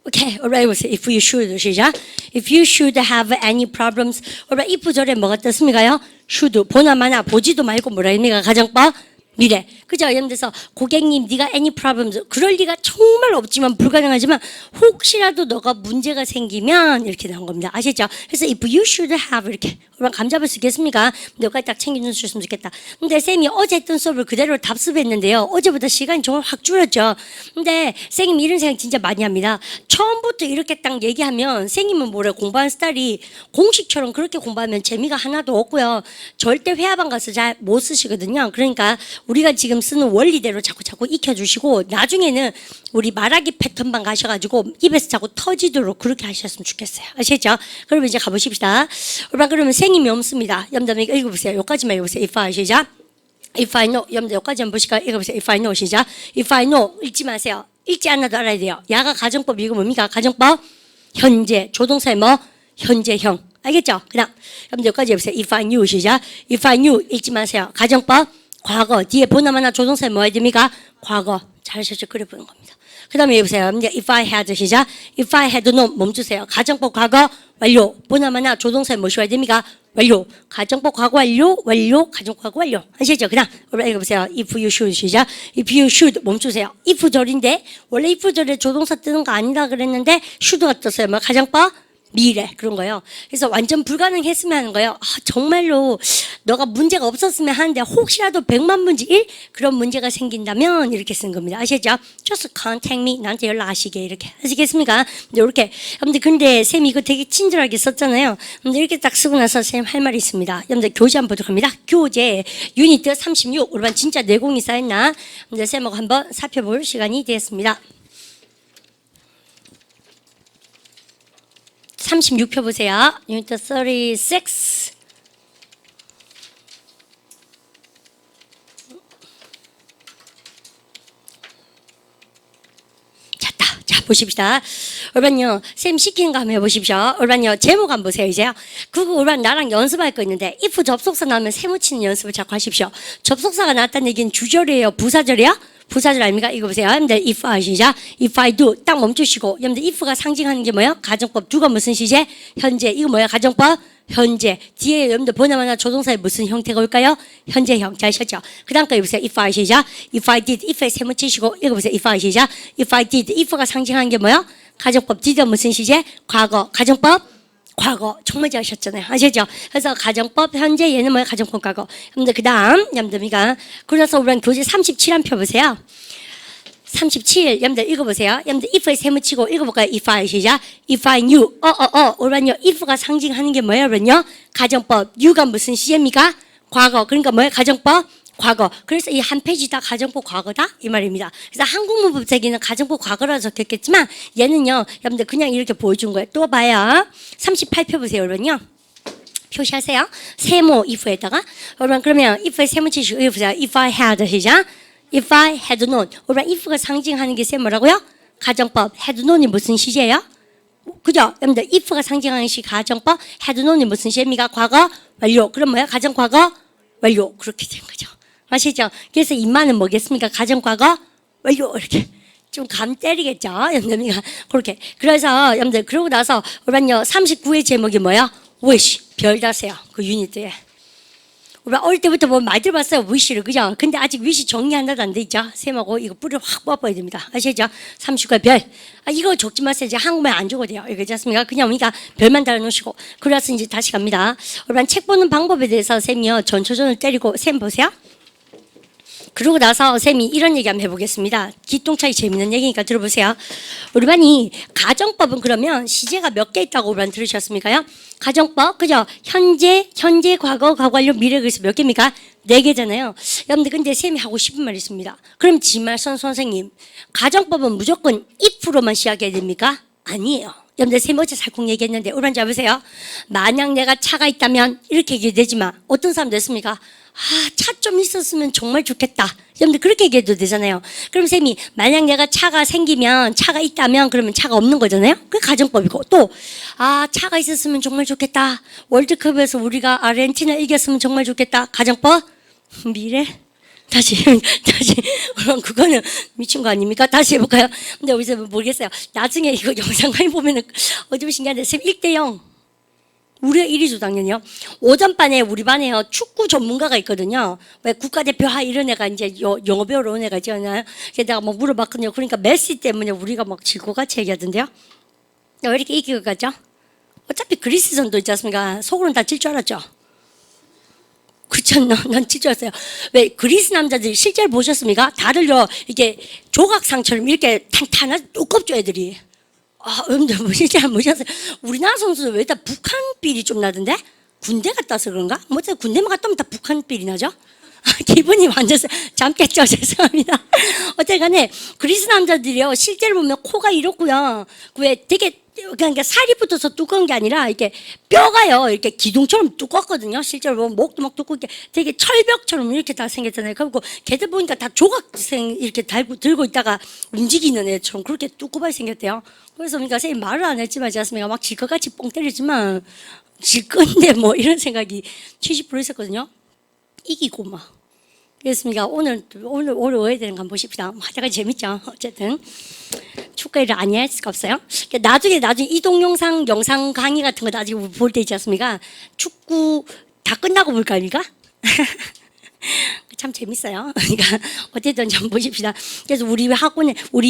A: 오케이, alright 보세요. If you should 시작. If you should have any problems. alright, if 절에 뭐가 떴습니까요? should 보나마나 보지도 말고 뭐라 합니까? 가정법 미래. 그죠? 여러분들서 고객님 네가 any problems 그럴 리가 정말 없지만 불가능하지만 혹시라도 너가 문제가 생기면 이렇게 나온 겁니다. 아시죠? 그래서 if you should have 이렇게 그럼 감 잡을 수 있겠습니까? 너가 딱 챙겨주셨으면 좋겠다. 근데 쌤이 어제 했던 수업을 그대로 답습했는데요. 어제보다 시간이 정말 확 줄었죠. 근데 쌤이 이런 생각 진짜 많이 합니다. 처음부터 이렇게 딱 얘기하면 쌤님은 뭐래 공부하는 스타일이 공식처럼 그렇게 공부하면 재미가 하나도 없고요. 절대 회화방 가서 잘 못 쓰시거든요. 그러니까 우리가 지금 쓰는 원리대로 자꾸 익혀주시고 나중에는 우리 말하기 패턴방 가셔가지고 입에서 자꾸 터지도록 그렇게 하셨으면 좋겠어요. 아시겠죠? 그러면 이제 가보십시다. 그러면 생님이 없습니다. 여러분들 읽어보세요. 여기까지만 읽어보세요. If I 시작. If I know. 여러분들 여기까지 한번 보실까요? 읽어보세요. If I know 시작. If I know. 읽지 마세요. 읽지 않아도 알아야 돼요. 야가 가정법 이거 뭡니까? 가정법 현재 조동사의 뭐? 현재형. 알겠죠? 그 다음 여러분들 여기까지 해보세요. If I knew 시작. If I knew 읽지 마세요. 가정법 과거 뒤에 보나마나 조동사에 뭐 해야 됩니까? 과거 잘하셨죠? 그래 보는 겁니다. 그 다음에 여보세요. If I had 시작. If I had known 멈추세요. 가정법 과거 완료 보나마나 조동사에 뭐 쉬어야 됩니까? 완료 가정법 과거 완료 가정법 과거 완료 아시죠? 그 다음 읽어보세요. If you should 시작. If you should 멈추세요. if 절인데 원래 if 절에 조동사 뜨는 거 아니다 그랬는데 should가 떴어요. 뭐 가정법 미래 그런 거요. 그래서 완전 불가능했으면 하는 거예요. 정말로 너가 문제가 없었으면 하는데 혹시라도 100만 분지 1 그런 문제가 생긴다면 이렇게 쓴 겁니다. 아시죠? Just contact me 나한테 연락하시게 이렇게 아시겠습니까? 이렇게 여러분들 근데 쌤이 이거 되게 친절하게 썼잖아요. 근데 이렇게 딱 쓰고 나서 쌤 할 말이 있습니다. 여러분들 교재 한번 보도록 합니다. 교재 유니트 36 우리반 진짜 내공이 쌓였나? 여러분들 쌤하고 한번 살펴볼 시간이 되었습니다. 36표 보세요. 유니트 36. 잤다. 자, 보십시다. 여러분요, 쌤 시키는 거 한번 해보십시오. 여러분요, 제목 한번 보세요, 이제요. 그거 여러분 나랑 연습할 거 있는데, if 접속사 나오면 세모 치는 연습을 자꾸 하십시오. 접속사가 나왔다는 얘기는 주절이에요? 부사절이요? 부사절 아닙니까? 이거 보세요. 여러분들 if I 시작. if I do 딱 멈추시고 여러분들 if가 상징하는 게 뭐예요? 가정법 do가 무슨 시제? 현재. 이거 뭐예요? 가정법 현재. 뒤에 여러분들 보나마나 조동사의 무슨 형태가 올까요? 현재형. 잘 아셨죠? 그 다음 거 보세요. if I 시작. if I did if에 세모 치시고 이거 보세요. if I 시작. if I did if가 상징하는 게 뭐예요? 가정법 did가 무슨 시제? 과거. 가정법 과거 정말 잘하셨잖아요. 아시죠? 그래서 가정법 현재 얘는 뭐예요? 가정법 과거. 여러분들 그 다음 여러분들이가 그래서 우리는 교재 37한 표 보세요. 37 여러분들 읽어보세요. 여러분들 if에 세무치고 읽어볼까요? if I 시작. if I knew 우리는요 if가 상징하는 게 뭐예요? 여러분요 가정법 new가 무슨 시제입니까? 과거. 그러니까 뭐예요? 가정법 과거. 그래서 이 한 페이지 다 가정법 과거다 이 말입니다. 그래서 한국 문법책에는 가정법 과거라 적혔겠지만 얘는요, 여러분들 그냥 이렇게 보여준 거예요. 또 봐요. 38표 보세요, 여러분요. 표시하세요. 세모 if에다가 여러분 그러면 if의 세모 치시고 보세요. If I had 시작. If I had known. 여러분 if가 상징하는 게 뭐라고요? 가정법. had known이 무슨 시제예요? 그죠? 여러분들 if가 상징하는 시 가정법. had known이 무슨 시입니까? 과거 완료. 그럼 뭐야? 가정 과거 완료. 그렇게 된 거죠. 아시죠? 그래서 입만은 뭐겠습니까? 가정 과거 완료. 이렇게 좀 감 때리겠죠? 여러분들 그렇게. 그래서 여러분들 그러고 나서 여러분요 39의 제목이 뭐야? wish. 별 다세요. 그 유니트에. 우리 어릴 때부터 뭐 많이 들어봤어요. wish를. 그죠? 근데 아직 wish 정리 하나도 안 돼 있죠? 셈하고 이거 뿌리를 확 뽑아야 됩니다. 아시죠? 39의 별. 이거 적지 마세요. 이제 한국말 안 적어도 돼요. 이거 않습니까? 그냥 우리가 별만 달아놓으시고. 그래서 이제 다시 갑니다. 여러분 책 보는 방법에 대해서 쌤이요. 전초전을 때리고 쌤 보세요. 그러고 나서 쌤이 이런 얘기 한번 해보겠습니다. 기똥차이 재밌는 얘기니까 들어보세요. 우리 반이 가정법은 그러면 시제가 몇 개 있다고 우리 반 들으셨습니까요? 가정법, 그죠? 현재, 과거, 과거완료, 미래 그래서 몇 개입니까? 4개잖아요. 여러분들 근데 쌤이 하고 싶은 말이 있습니다. 그럼 지말선 선생님, 가정법은 무조건 if로만 시작해야 됩니까? 아니에요. 여러분들 쌤 어제 살짝 얘기했는데 우리 반 잡으세요. 만약 내가 차가 있다면 이렇게 얘기되지만 어떤 사람 됐습니까? 차 좀 있었으면 정말 좋겠다. 여러분들 그렇게 얘기해도 되잖아요. 그럼 쌤이 만약 내가 차가 생기면 차가 있다면 그러면 차가 없는 거잖아요. 그게 가정법이고 또 차가 있었으면 정말 좋겠다. 월드컵에서 우리가 아르헨티나 이겼으면 정말 좋겠다. 가정법 미래 다시 그럼 그거는 미친 거 아닙니까? 다시 해볼까요? 근데 어디서 모르겠어요. 나중에 이거 영상 많이 보면은 어좀 신기한데 쌤 1대0 우리가 1위죠, 당연히요. 오전반에 우리 반에요, 축구 전문가가 있거든요. 왜 국가대표 이런 애가 이제 영어 배우러 온 애가 있잖아요. 그래서 내가 막 물어봤거든요. 그러니까 메시 때문에 우리가 막 질 것 같이 얘기하던데요. 왜 이렇게 이길 것 같죠? 어차피 그리스전도 있지 않습니까? 속으로는 다 질 줄 알았죠? 그렇지 않나? 난 질 줄 알았어요. 왜 그리스 남자들이 실제로 보셨습니까? 다들요, 이게 조각상처럼 이렇게 탄탄한 두껍죠, 애들이. 여러분들 실제 안 보셨어요? 우리나라 선수들 왜 다 북한 삘이 좀 나던데? 군대 갔다 와서 그런가? 뭐지 군대만 갔다 오면 다 북한 삘이 나죠? 기분이 완전 잠 깼죠? 죄송합니다. 어쨌든 간에 그리스 남자들이요 실제로 보면 코가 이렇고요. 왜 되게 그러니까 살이 붙어서 두꺼운 게 아니라 이렇게 뼈가요 이렇게 기둥처럼 두껍거든요. 실제로 보면 목도 막 두껍게 되게 철벽처럼 이렇게 다 생겼잖아요. 그리고 걔들 보니까 다 조각생 이렇게 들고 있다가 움직이는 애처럼 그렇게 두꺼하게 생겼대요. 그래서 그러니까 선생님 말을 안 했지만 제가 막 질 것 같이 뻥 때리지만 질 건데 뭐 이런 생각이 70% 있었거든요. 이기고 막. 그렇습니까? 오늘 왜 되는 거 한번 보십시다. 하다가 재밌죠? 어쨌든. 축구를 안 이해할 수가 없어요. 나중에 이동 영상 강의 같은 거 나중에 볼 때 있지 않습니까? 축구 다 끝나고 볼 거 아닙니까? 참 재밌어요. 그러니까 어쨌든 좀 보십시다. 그래서 우리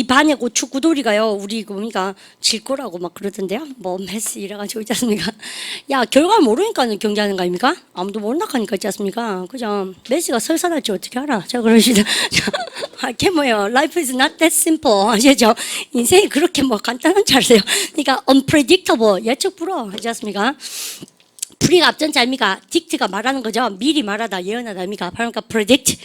A: 반에 그 축구돌이가요. 우리 그러니까 질 거라고 막 그러던데요. 뭐 메시 이래가지고 있지 않습니까? 야 결과 모르니까 경기하는 거 아닙니까? 아무도 모른다 하니까 있지 않습니까? 그죠? 메시가 설사할지 어떻게 알아? 자 그러시다. 그게 뭐예요? Life is not that simple. 아시죠? 인생이 그렇게 뭐 간단한 줄 아세요? 그러니까 unpredictable 예측 불허 하지 않습니까? 프리가 앞전자 아닙니까? 딕트가 말하는 거죠. 미리 말하다, 예언하다 아닙니까? 바로 그러니까 predict.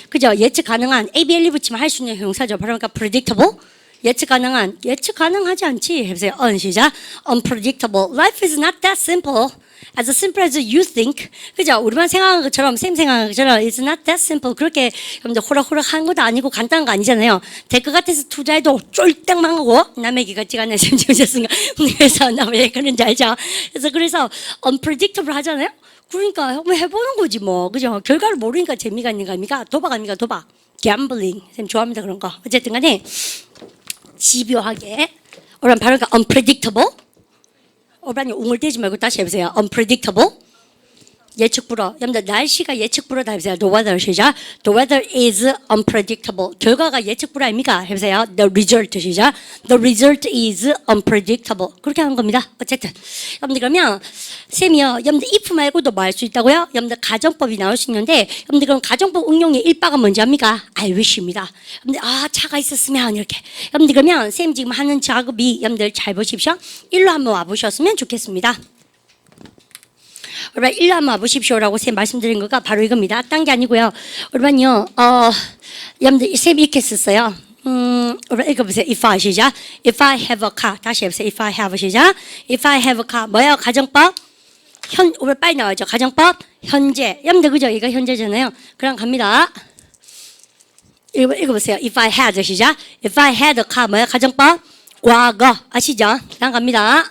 A: 그죠? 예측 가능한, ABLE 붙이면 할 수 있는 형용사죠. 바로 그러니까 predictable. 예측 가능하지 않지. 해보세요. 시작. Unpredictable. Life is not that simple. As simple as you think. 그죠? 우리만 생각하는 것처럼, 쌤 생각하는 것처럼, it's not that simple. 그렇게 여러분들 호락호락 하는 것도 아니고 간단한 거 아니잖아요. 될 것 같아서 투자해도 쫄딱 망하고, 남의 기 같지가 않네. 쌤 지으셨으니까. 그래서 나 왜 그런지 알죠? 그래서 unpredictable 하잖아요? 그러니까 한번 해보는 거지 뭐. 그죠? 결과를 모르니까 재미가 있는 거 아닙니까? 도박 아닙니까? 도박. gambling. 쌤 좋아합니다. 그런 거. 어쨌든 간에, 집요하게. 바로 그러니까 unpredictable. 어반이 웅을대지 말고 다시 해보세요. unpredictable. 예측 불허. 여러분들 날씨가 예측 불허다 해보세요. The weather 시작. The weather is unpredictable. 결과가 예측 불허 아닙니까? 해보세요. The result 시작. The result is unpredictable. 그렇게 하는 겁니다. 어쨌든 여러분들 그러면 쌤이요. 여러분들 if 말고도 뭐 할 수 있다고요? 여러분들 가정법이 나올 수 있는데 여러분들 그럼 가정법 응용의 일바가 뭔지 압니까? I wish입니다. 여러분들 차가 있었으면 이렇게. 여러분들 그러면 쌤 지금 하는 작업이 여러분들 잘 보십시오. 일로 한번 와보셨으면 좋겠습니다. 여러분 일로 한번 와보십시오라고 쌤 말씀드린 거가 바로 이겁니다. 딴 게 아니고요. 여러분요, 여러분들 쌤 이렇게 썼어요. 여러분 읽어보세요. If I 시작. If I have a car. 다시 해보세요. If I have 시작. If I have a car. 뭐예요? 가정법. 오늘 빨리 나와야죠. 가정법. 현재. 여러분들 그죠? 이거 현재잖아요. 그럼 갑니다. 읽어보세요. If I had 시작. If I had a car. 뭐예요? 가정법. 과거. 아시죠? 그럼 갑니다.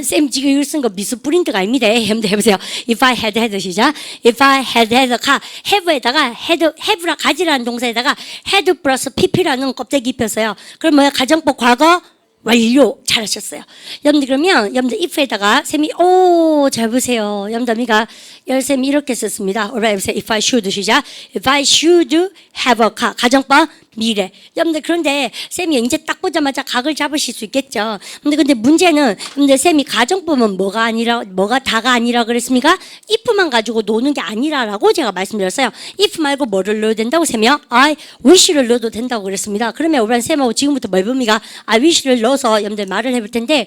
A: 쌤 지금 이걸 쓴 거 미스 프린트가 아닙니다. 여러분들 해보세요. If I had 시작. If I had a car. have에다가 have라 가지라는 동사에다가 had 플러스 pp라는 껍데기 입혔어요. 그럼 뭐야? 가정법 과거 완료. 잘하셨어요. 여러분들 그러면 여러분들 if에다가 쌤이 잘 보세요. 여러분들 쌤이 이렇게 썼습니다. 해보세요. If I should 시작. If I should have a car. 가정법 미래. 여러분들 그런데 쌤이 이제 딱 보자마자 각을 잡으실 수 있겠죠. 근데 문제는 여러분들 쌤이 가정법은 뭐가 다가 아니라 그랬습니까? if만 가지고 노는 게 아니라라고 제가 말씀드렸어요. if 말고 뭐를 넣어야 된다고 쌤이요? I wish를 넣어도 된다고 그랬습니다. 그러면 우리 쌤하고 지금부터 뭘 봅니까? I wish를 넣어서 여러분들 말을 해볼 텐데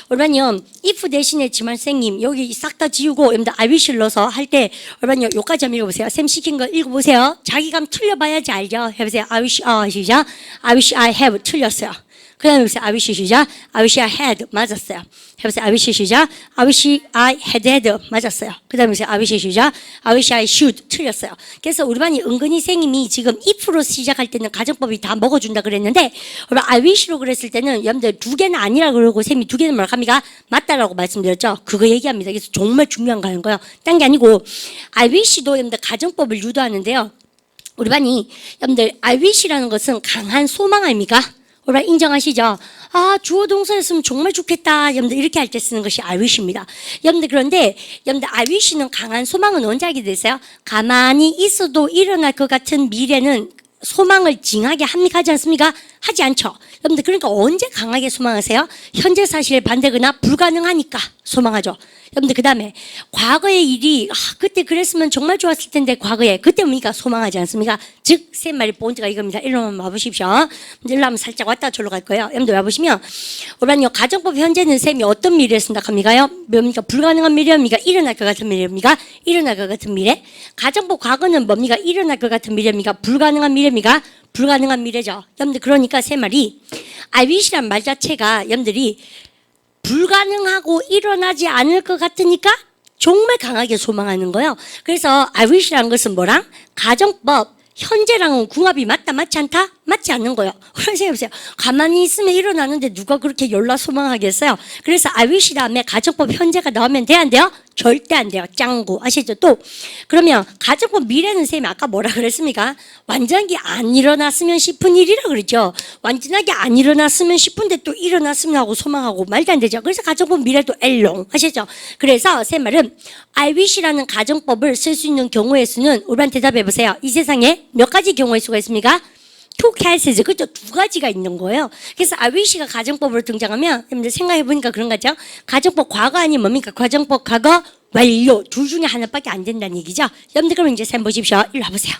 A: 우리요 if 대신에 지만생님 여기 싹 다 지우고 여러분들 I wish를 넣어서 할 때 우리요 요까지 한번 읽어보세요. 쌤 시킨 거 읽어보세요. 자기감 틀려봐야지 알죠. 해보세요. I wish 시작. I wish I have 틀렸어요. 그 다음에 해보세요. I wish 시작. I wish I had 맞았어요. 해보세요. I wish 시작. I wish I had 맞았어요. 그 다음에 해보세요. I wish 시작. I wish I should 틀렸어요. 그래서 우리 반이 은근히 쌤이 지금 if로 시작할 때는 가정법이 다 먹어준다 그랬는데 I wish로 그랬을 때는 여러분들 두 개는 아니라 그러고 쌤이 두 개는 뭐라고 합니까? 맞다라고 말씀드렸죠. 그거 얘기합니다. 그래서 정말 중요한 거예요. 딴 게 아니고 I wish도 여러분들 가정법을 유도하는데요. 우리 반이 여러분들 I wish라는 것은 강한 소망 아닙니까? 우리 반 인정하시죠? 주어 동사였으면 정말 좋겠다. 여러분들 이렇게 할 때 쓰는 것이 I wish입니다. 여러분들 그런데 여러분들 I wish는 강한 소망은 언제 하게 됐어요? 가만히 있어도 일어날 것 같은 미래는 소망을 징하게 합니까? 하지 않습니까? 하지 않죠. 여러분들 그러니까 언제 강하게 소망하세요? 현재 사실에 반대거나 불가능하니까 소망하죠. 여러분들 그 다음에 과거의 일이 그때 그랬으면 정말 좋았을 텐데 과거에 그때 뭡니까? 소망하지 않습니까? 즉 쌤 말이 본트가 이겁니다. 일로 한번 와보십시오. 일로 한번 살짝 왔다 저로 갈 거예요. 여러분들 와보시면 우리는요 가정법 현재는 쌤이 어떤 미래를 쓴다 합니까요? 뭡니까? 불가능한 미래입니까? 일어날 것 같은 미래입니까? 일어날 것 같은 미래. 가정법 과거는 뭡니까? 일어날 것 같은 미래입니까? 불가능한 미래입니까? 불가능한 미래죠. 여러분들 그러니까 새 말이 I wish란 말 자체가 여러분들이 불가능하고 일어나지 않을 것 같으니까 정말 강하게 소망하는 거예요. 그래서 I wish라는 것은 뭐랑? 가정법 현재랑은 궁합이 맞다 맞지 않다? 맞지 않는 거예요. 그런 생각해보세요. 가만히 있으면 일어나는데 누가 그렇게 열나 소망하겠어요? 그래서 I wish 다음에 가정법 현재가 나오면 돼야 안 돼요? 절대 안 돼요. 짱구. 아시죠? 또 그러면 가정법 미래는 쌤이 아까 뭐라 그랬습니까? 완전히 안 일어났으면 싶은 일이라 그랬죠. 완전하게 안 일어났으면 싶은데 또 일어났으면 하고 소망하고 말도 안 되죠. 그래서 가정법 미래도 엘롱. 아시죠? 그래서 쌤 말은 I wish라는 가정법을 쓸 수 있는 경우의 수는 우리한 대답해 보세요. 이 세상에 몇 가지 경우의 수가 있습니까? two cases, 그죠? 두 가지가 있는 거예요. 그래서 I wish가 가정법으로 등장하면 여러분들 생각해보니까 그런 거죠. 가정법 과거 아니면 뭡니까? 가정법 과거 완료 둘 중에 하나밖에 안 된다는 얘기죠. 여러분들 그럼 이제 쌤 보십시오. 일로 와보세요.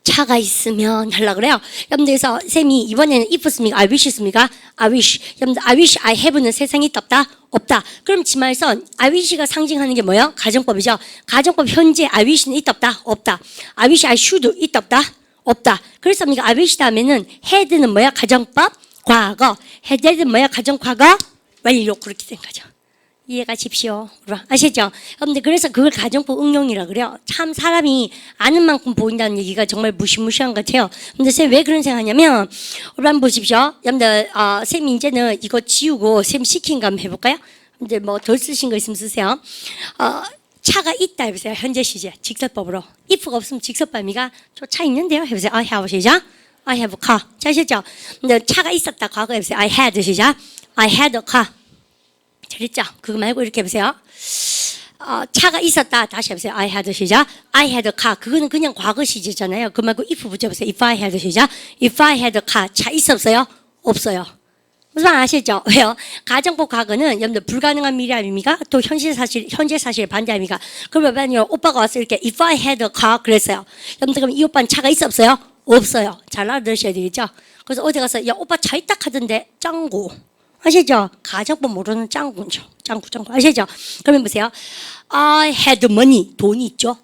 A: 차가 있으면 하려고 그래요. 여러분들 그래서 쌤이 이번에는 if 씁니까? I wish 씁니까? I wish. 여러분들 I wish I have는 세상에 있다 없다? 없다. 그럼 지말서 I wish가 상징하는 게 뭐예요? 가정법이죠. 가정법 현재 I wish는 있다 없다? 없다. I wish I should 있다 없다? 없다. 그래서 뭡니까? I wish 다음에는 had는 뭐야? 가정법 과거. had는 뭐야? 가정 과거 완료. 그렇게 된 거죠. 이해가십시오. 아시죠? 여러분들 그래서 그걸 가정법 응용이라 그래요. 참 사람이 아는 만큼 보인다는 얘기가 정말 무시무시한 것 같아요. 근데 쌤 왜 그런 생각하냐면 우리 한번 보십시오. 여러분들 쌤 이제는 이거 지우고 쌤 시킨 거 한번 해볼까요? 근데 뭐 덜 쓰신 거 있으면 쓰세요. 차가 있다 해보세요. 현재 시제 직설법으로. if가 없으면 직설법이가 저 차 있는데요. 해보세요. I have 시작. I have a car. 잘하셨죠? 근데 차가 있었다. 과거 해보세요. I had 시작. I had a car. 잘했죠? 그거 말고 이렇게 해보세요. 차가 있었다. 다시 해보세요. I had 시작. I had a car. 그거는 그냥 과거 시제잖아요. 그 말고 if 붙여보세요. If I had 시작. If I had a car. 차 있었어요? 없어요. 무슨 말 아시죠? 왜요? 가정법 과거는 여러분들 불가능한 미래 아닙니까? 또 현재 사실 반대 아닙니까? 그러면 오빠가 와서 이렇게 If I had a car 그랬어요. 여러분들 그럼 이 오빠는 차가 있었어요? 없어요. 잘 알아들으셔야 되겠죠? 그래서 어디 가서 야 오빠 차 있다 하던데 짱구. 아시죠? 가정법 모르는 짱구죠. 짱구. 아시죠? 그러면 보세요. I had money. 돈이 있죠?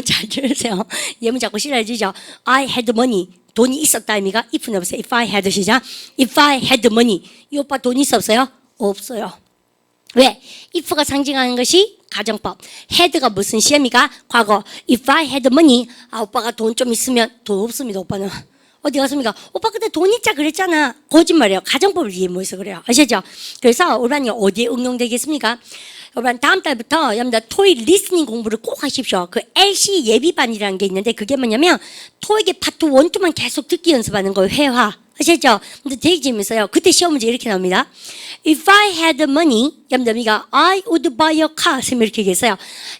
A: 잘 들으세요. 예문 자꾸 싫어지죠? I had money. 돈이 있었다 의미가 if 넣으세요. If I had 시작. If I had money. 이 오빠 돈 있었어요? 없어요. 왜? if가 상징하는 것이 가정법. had가 무슨 시험이가? 과거. If I had money. 오빠가 돈 좀 있으면 돈 없습니다. 오빠는. 어디 갔습니까? 오빠 그때 돈 있자 그랬잖아. 거짓말이에요. 가정법을 이해해서 그래요. 아시죠? 그래서 여러분이 어디에 응용되겠습니까? 여러분 다음 달부터 여러분들 토익 리스닝 공부를 꼭 하십시오. 그 LC 예비반이라는 게 있는데 그게 뭐냐면 토익의 파트 1, 2만 계속 듣기 연습하는 거예요. 회화. 아시죠? 근데 되게 재밌어요. 그때 시험 문제 이렇게 나옵니다. If I had money, 여러분들이가 I would buy a car. 선생님이 이렇게 얘기했어요.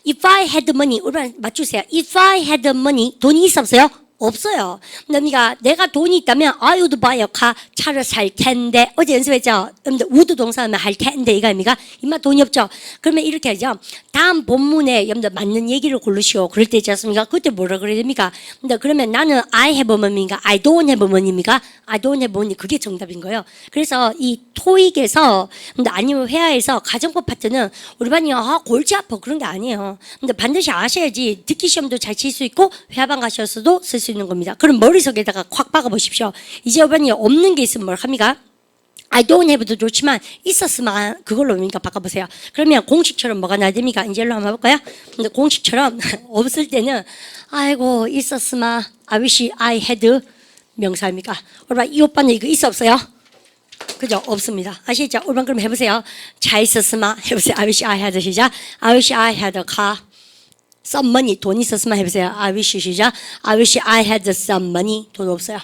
A: If I had money, 여러분 맞추세요. If I had money, 돈이 있었어요? 없어요. 그러니까 내가 돈이 있다면 I would buy a car. 차를 살 텐데. 어제 연습했죠? 여러분들 would 동사하면 할 텐데 이거 아닙니까? 이마 돈이 없죠? 그러면 이렇게 하죠. 다음 본문에 여러분들 맞는 얘기를 고르시오. 그럴 때 있지 않습니까? 그때 뭐라 그래야 됩니까? 근데 그러면 나는 I have money입니까? I don't have money입니까? I don't have money. 그게 정답인 거예요. 그래서 이 토익에서 근데 아니면 회화에서 가정법 파트는 우리 반이 골치 아파 그런 게 아니에요. 근데 반드시 아셔야지 듣기 시험도 잘 칠 수 있고 회화방 가셔서도 쓸 수 있는 겁니다. 그럼 머릿속에다가 콱 박아 보십시오. 이제 여러분이 없는 게 있으면 뭘 합니까? I don't have도 좋지만 있었으면 그걸로 뭡니까? 바꿔보세요. 그러면 공식처럼 뭐가 나야 됩니까? 이제 일로 한번 해볼까요? 근데 공식처럼 없을 때는 아이고 있었으면 I wish I had 명사입니까? 여러분 이 오빠는 이거 있어 없어요? 그죠? 없습니다. 아시죠? 여러분 그럼 해보세요. 잘 있었으면 해보세요. I wish I had 시작. I wish I had a car. Some money. 돈 있었으면 해보세요. I wish 시작. I wish I had some money. 돈 없어요.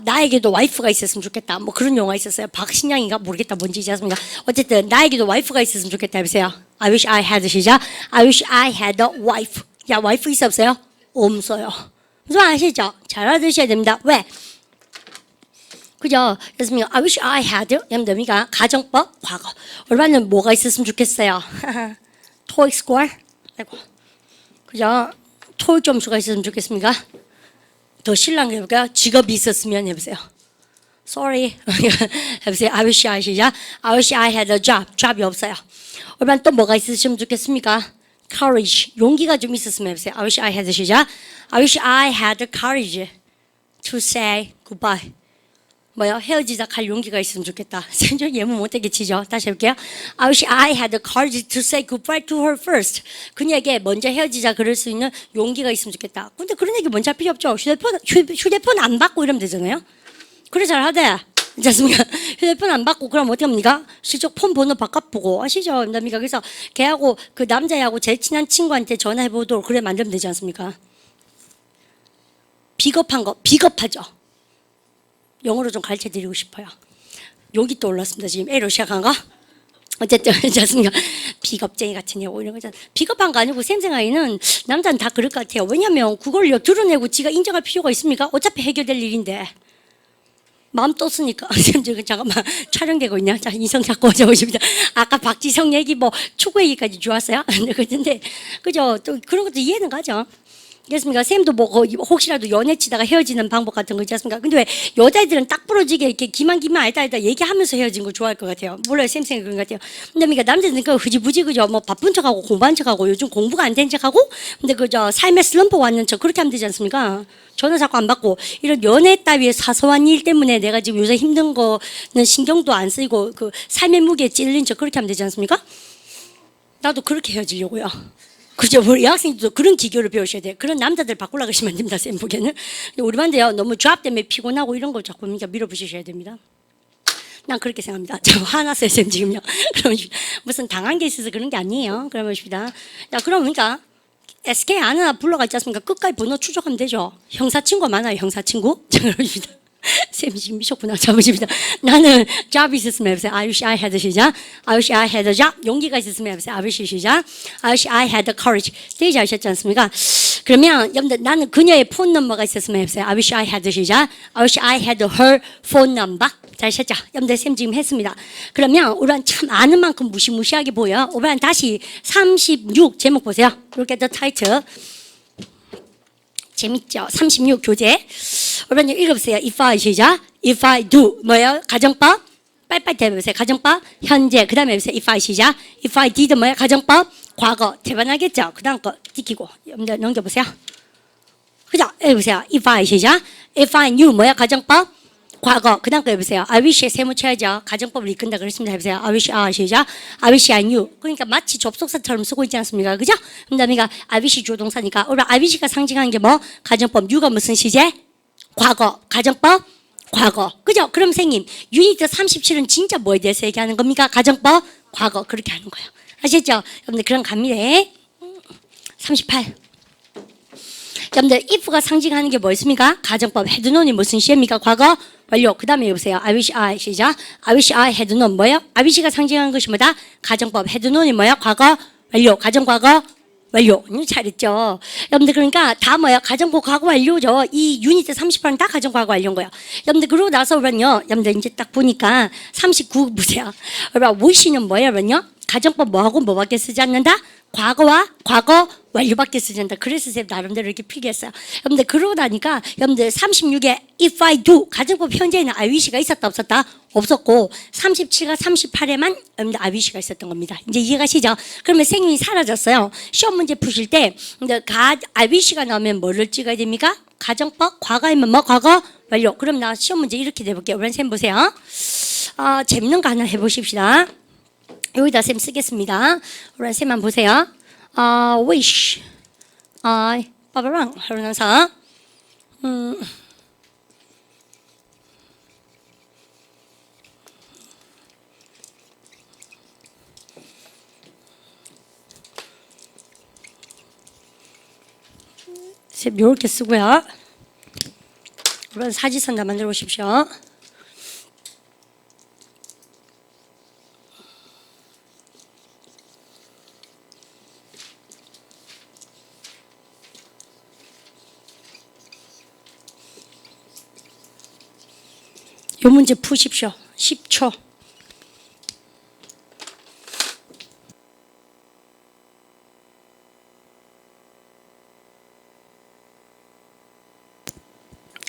A: 나에게도 와이프가 있었으면 좋겠다. 뭐 그런 영화 있었어요. 박신양인가 모르겠다. 뭔지 있지 않습니까? 어쨌든 나에게도 와이프가 있었으면 좋겠다 해보세요. I wish I had 시작. I wish I had a wife. 야 와이프 있어 없어요? 없어요. 무슨 말 아시죠? 잘 알아두셔야 됩니다. 왜? 그죠? 그렇습니까? I wish I had. 여러분들 가정법 과거. 얼마나 뭐가 있었으면 좋겠어요. 토익 스코어. 아이고. 그죠? 토익 점수가 있었으면 좋겠습니까? 더 신랑 해볼까요? 직업이 있었으면 해보세요. Sorry. 해보세요. I wish I 시작. I wish I had a job. job이 없어요. 얼마나 또 뭐가 있었으면 좋겠습니까? Courage. 용기가 좀 있었으면 해보세요. I wish I had 시작. I wish I had the courage to say goodbye. 뭐요? 헤어지자 갈 용기가 있으면 좋겠다. 생전 예문 못되게 치죠. 다시 해볼게요. I wish I had the courage to say goodbye to her first. 그녀에게 먼저 헤어지자 그럴 수 있는 용기가 있으면 좋겠다. 근데 그런 얘기 먼저 할 필요 없죠. 휴대폰 안 받고 이러면 되잖아요. 그래 잘 하대. 그렇지 않습니까? 휴대폰 안 받고 그럼 어떻게 합니까? 실적 폰 번호 바꿔보고 아시죠? 그래서 걔하고 그 남자애하고 제일 친한 친구한테 전화해보도록 그래 만들면 되지 않습니까? 비겁한 거 비겁하죠. 영어로 좀 가르쳐드리고 싶어요. 여기 또 올랐습니다. 지금 A로 시작한 거. 어쨌든 괜찮습니까? 비겁쟁이 같은 경우 이런 거잖아. 비겁한 거 아니고 쌤생아이는 남자는 다 그럴 것 같아요. 왜냐하면 그걸요 드러내고 지가 인정할 필요가 있습니까? 어차피 해결될 일인데. 마음 떴으니까. 잠깐만 촬영되고 있냐? 자 인성 잡고 오셔보십니다. 아까 박지성 얘기 뭐 축구 얘기까지 좋았어요. 근데 그죠? 또 그런 것도 이해는 가죠. 그렇습니까? 쌤도 뭐 혹시라도 연애 치다가 헤어지는 방법 같은 거 있지 않습니까? 근데 왜 여자애들은 딱 부러지게 이렇게 기만기만 알다 얘기하면서 헤어진 걸 좋아할 것 같아요. 몰라요. 쌤 그런 것 같아요. 근데 그러니까 남자들은 그 흐지부지 그죠? 뭐 바쁜 척하고 공부한 척하고 요즘 공부가 안 된 척하고 근데 그저 삶의 슬럼프 왔는 척 그렇게 하면 되지 않습니까? 전화 자꾸 안 받고 이런 연애 따위의 사소한 일 때문에 내가 지금 요새 힘든 거는 신경도 안 쓰이고 그 삶의 무게에 찔린 척 그렇게 하면 되지 않습니까? 나도 그렇게 헤어지려고요. 그죠? 우리 여학생들도 그런 기교를 배우셔야 돼요. 그런 남자들 바꾸려고 하시면 안 됩니다. 쌤 보기에는. 우리 반대요. 너무 잡 때문에 피곤하고 이런 걸 자꾸 밀어붙이셔야 됩니다. 난 그렇게 생각합니다. 저 화났어요. 쌤 지금요. 그러면 무슨 당한 게 있어서 그런 게 아니에요. 그러면 자, 그러니까 SK 아는 불러가 있지 않습니까? 끝까지 번호 추적하면 되죠. 형사친구 많아요. 형사친구. 자, 그러십니다. 쌤이 지금 미쳤구나. 잡으십니다. 나는 job이 있었으면 해보세요. I wish I had 시작. I wish I had a job. 용기가 있었으면 해보세요. I wish 시작. I wish I had the courage. 되게 아셨지 않습니까? 그러면 여러분들 나는 그녀의 폰 넘버가 있었으면 해보세요. I wish I had 시작. I wish I had her phone number. 잘 아셨죠? 여러분들 쌤 지금 했습니다. 그러면 우리는 참 아는 만큼 무시무시하게 보여. 우리는 다시 36 제목 보세요. 이렇게 더 타이틀. 재밌죠? 36 교재. 여러분 읽어보세요. If I 시작. If I do 뭐예요? 가정법 빨리빨리 대보세요. 가정법, 현재. 그 다음에 해보세요. if I 시작. if I did 뭐야? 가정법, 과거. 대반하겠죠? 그 다음 거 지키고. 넘겨보세요. 그죠? 해보세요. if I 시작. if I knew 뭐야? 가정법, 과거. 그 다음 거 해보세요. I wish에 세모 쳐야죠. 가정법을 이끈다 그랬습니다. 해보세요. I wish, 시작. I wish I knew. 그러니까 마치 접속사처럼 쓰고 있지 않습니까? 그죠? 그 다음에 I wish 조동사니까. 오늘 I wish가 상징하는 게 뭐? 가정법. new가 무슨 시제? 과거. 가정법, 과거. 그죠? 그럼 선생님, 유니트 37은 진짜 뭐에 대해서 얘기하는 겁니까? 가정법, 과거. 그렇게 하는 거예요. 아시죠? 여러분들, 그럼 갑니다. 38. 여러분들, if가 상징하는 게 뭐 있습니까? 가정법, had known이 무슨 시입니까? 과거, 완료. 그 다음에 여보세요. I wish I, 시작. I wish I had known 뭐예요? I wish가 상징하는 것이 뭐다? 가정법, had known이 뭐야? 과거, 완료. 가정과거, 완료. 잘했죠. 여러분들 그러니까 다 뭐야? 가정법 과거 완료죠. 이 유니트 38은 다 가정과거 완료인 거예요. 여러분들 그러고 나서 그러면요. 여러분들 이제 딱 보니까 39 보세요. 여러분 wish는 뭐예요? 그러면요. 가정법 뭐하고 뭐밖에 쓰지 않는다? 과거와 과거 완료밖에 쓰지 않는다. 그래서 선생님 나름대로 이렇게 필기했어요. 여러분들 그러고 나니까 여러분들 36에 if I do 가정법 현재에는 I wish가 있었다 없었다? 없었고 37과 38에만 여러분들 I wish가 있었던 겁니다. 이제 이해가시죠? 그러면 생님이 사라졌어요. 시험 문제 푸실 때 I wish가 나오면 뭐를 찍어야 됩니까? 가정법 과거이면 뭐 과거 완료. 그럼 나 시험 문제 이렇게 내볼게요. 우리 쌤 보세요. 재밌는 거 하나 해보십시다. 여기다 쌤 쓰겠습니다. 우리 쌤만 보세요. wish I 빠바랑 하면서 쌤 요렇게 쓰고요. 우리 사지선 다 만들어 보십시오. 요 문제 푸십시오. 10초.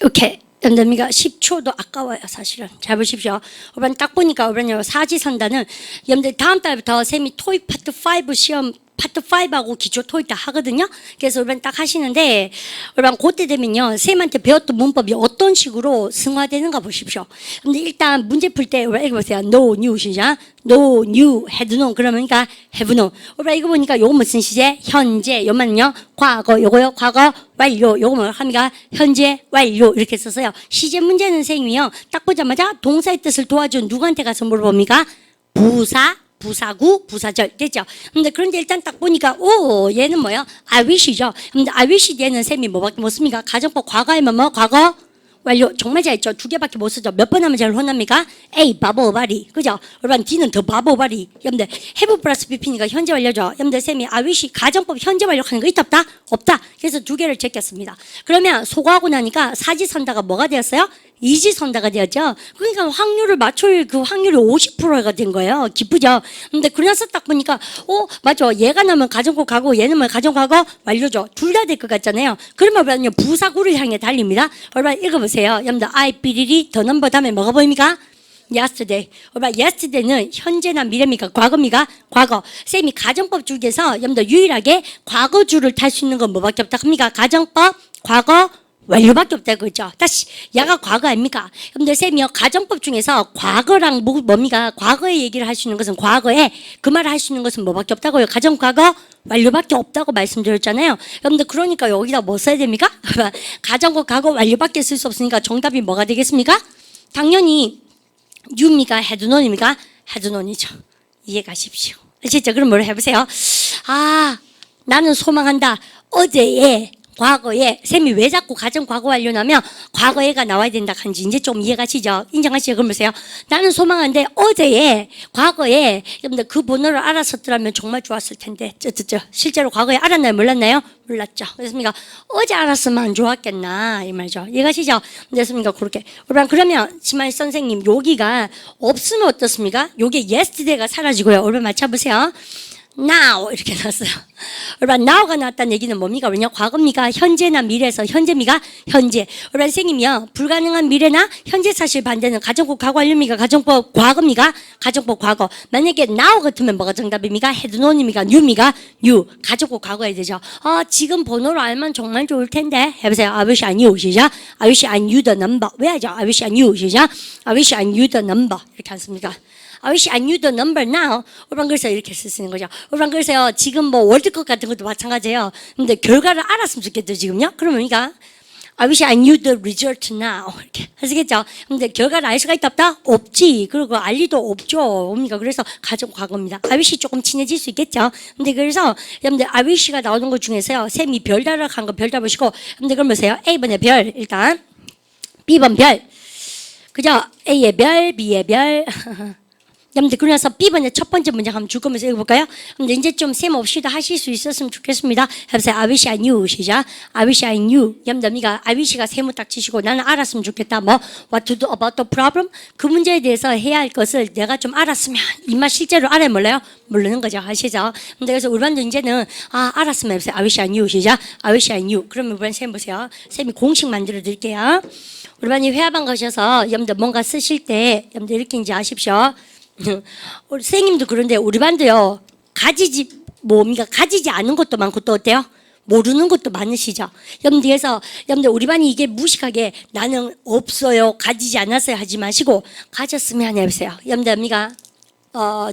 A: 오케이. 연대미가 10초도 아까워요, 사실은. 잘 보십시오. 여러분 딱 보니까 여러분 사지선다는 여러분들 다음 달부터 쌤이 토익 파트 5 시험 파트 5하고 기초 토익 다 하거든요. 그래서 여러분 딱 하시는데 여러분 그때 되면요 쌤한테 배웠던 문법이 어떤 식으로 승화되는가 보십시오. 근데 일단 문제 풀 때 여러분 이거 보세요. No new 시작. No new had known 그러니까 have known. 여러분 이거 보니까 요거 무슨 시제? 현재. 요만요 과거 요거요 과거 완료. 요거 뭐 합니까? 현재 완료 이렇게 썼어요. 시제 문제는 선생님이요 딱 보자마자 동사의 뜻을 도와준 누구한테 가서 물어봅니까? 부사구, 부사절 됐죠? 근데 그런데 일단 딱 보니까 오 얘는 뭐야? I wish죠. 근데 I wish 얘는 쌤이 뭐밖에 못 씁니까? 가정법 과거에만 뭐 과거 완료 정말 잘했죠. 두 개밖에 못 쓰죠. 몇 번 하면 제일 혼납니까? A 바보바리 그죠? 여러분 D는 더 바보바리. 여러분들 have 플러스 BP니까 현재 완료죠. 여러분들 쌤이 I wish 가정법 현재 완료하는 거 있다 없다? 없다. 그래서 두 개를 제꼈습니다. 그러면 소거하고 나니까 사지선다가 뭐가 되었어요? 이지선다가 되었죠. 그러니까 확률을 맞출 그 확률이 50%가 된 거예요. 기쁘죠. 근데 그래서 딱 보니까 맞아. 얘가 나면 가정법 가고 얘는 뭐 가정과거 완료죠. 둘 다 될 것 같잖아요. 그러면 부사구를 향해 달립니다. 여러분 읽어보세요. 여러분들 I 삐리리 더 넘버 다음에 뭐가 보입니까? yesterday. 여러분 yesterday는 현재나 미래입니까? 과거입니까? 과거. 쌤이 가정법 중에서 여러분들 유일하게 과거줄을 탈 수 있는 건 뭐밖에 없다 합니까? 가정법, 과거, 완료밖에 없다고 그랬죠. 다시 야가 과거 아닙니까? 근데 쌤이요 가정법 중에서 과거랑 뭡니까? 과거의 얘기를 할 수 있는 것은 과거에 그 말을 할 수 있는 것은 뭐밖에 없다고요. 가정 과거 완료밖에 없다고 말씀드렸잖아요. 여러분들 그러니까 여기다 뭐 써야 됩니까? 가정법 과거 완료밖에 쓸 수 없으니까 정답이 뭐가 되겠습니까? 당연히 you입니까? had known입니까? had known이죠. 이해가십시오. 진짜 그럼 뭘 해보세요. 나는 소망한다. 어제에 과거에 쌤이 왜 자꾸 가정 과거 완료냐면 과거에가 나와야 된다 한지 이제 좀 이해가시죠? 인정하시죠? 그럼 보세요. 나는 소망한데 어제에 과거에 여러분들 그 번호를 알았었더라면 정말 좋았을 텐데 실제로 과거에 알았나요? 몰랐나요? 몰랐죠. 그렇습니까? 어제 알았으면 안 좋았겠나 이 말이죠. 이해가시죠? 됐습니까? 그렇게 그러면 지만 선생님 여기가 없으면 어떻습니까? 요게 yesterday가 사라지고요. 오늘 맞춰보세요. now 이렇게 나왔어요. 여러분, now가 나왔다는 얘기는 뭡니까? 왜냐? 과거입니까? 현재나 미래에서 현재입니까? 현재. 여러분, 선생님이요. 불가능한 미래나 현재 사실 반대는 가정법 과거 완료입니까? 가정법 과거입니까? 가정법 과거. 만약에 now 같으면 뭐가 정답입니까? had known입니까? knew입니까? knew. 가정법 과거 해야 되죠. 지금 번호를 알면 정말 좋을 텐데. 해보세요. I wish I knew. 시작. I wish I knew the number. 왜 하죠? I wish I knew. 시작. I wish I knew the number. 이렇게 않습니까? I wish I knew the number now. 여러분, 그래서 이렇게 쓰시는 거죠. 여러분, 그래서요, 지금 뭐 월드컵 같은 것도 마찬가지예요. 근데 결과를 알았으면 좋겠죠, 지금요? 그러면 그러니까 I wish I knew the result now. 이렇게 하시겠죠? 근데 결과를 알 수가 있다 없다? 없지. 그리고 알 리도 없죠. 뭡니까? 그래서 가정 과거입니다. I wish 조금 친해질 수 있겠죠? 근데 그래서 여러분들 I wish가 나오는 것 중에서요, 쌤이 별다를 한 거 별다 보시고, 여러분들 그럼 보세요. A번의 별, 일단. B번 별. 그죠? A의 별, B의 별. 여러분들 그러면서 B번의 첫 번째 문장 한번 줄 거면서 읽어볼까요? 근데 이제 좀 쌤 없이도 하실 수 있었으면 좋겠습니다. 해보세요. I wish I knew. 시작. I wish I knew. 여러분들 I wish가 세모 딱 치시고 나는 알았으면 좋겠다. 뭐 what to do about the problem? 그 문제에 대해서 해야 할 것을 내가 좀 알았으면 이마 실제로 알아야 몰라요? 모르는 거죠. 아시죠? 근데 그래서 우리 반도 이제는 알았으면 해보세요. I wish I knew. 시작. I wish I knew. 그러면 우리 반 쌤 보세요. 쌤이 공식 만들어 드릴게요. 우리 반이 회화방 가셔서 여러분들 뭔가 쓰실 때 여러분들 이렇게 이제 아십시오. 우리 선생님도 그런데 우리 반도요, 가지지 않은 것도 많고 또 어때요? 모르는 것도 많으시죠? 여러분들 그래서 여러분들 우리 반이 이게 무식하게 나는 없어요, 가지지 않았어요 하지 마시고 가졌으면 해보세요. 여러분들 언니가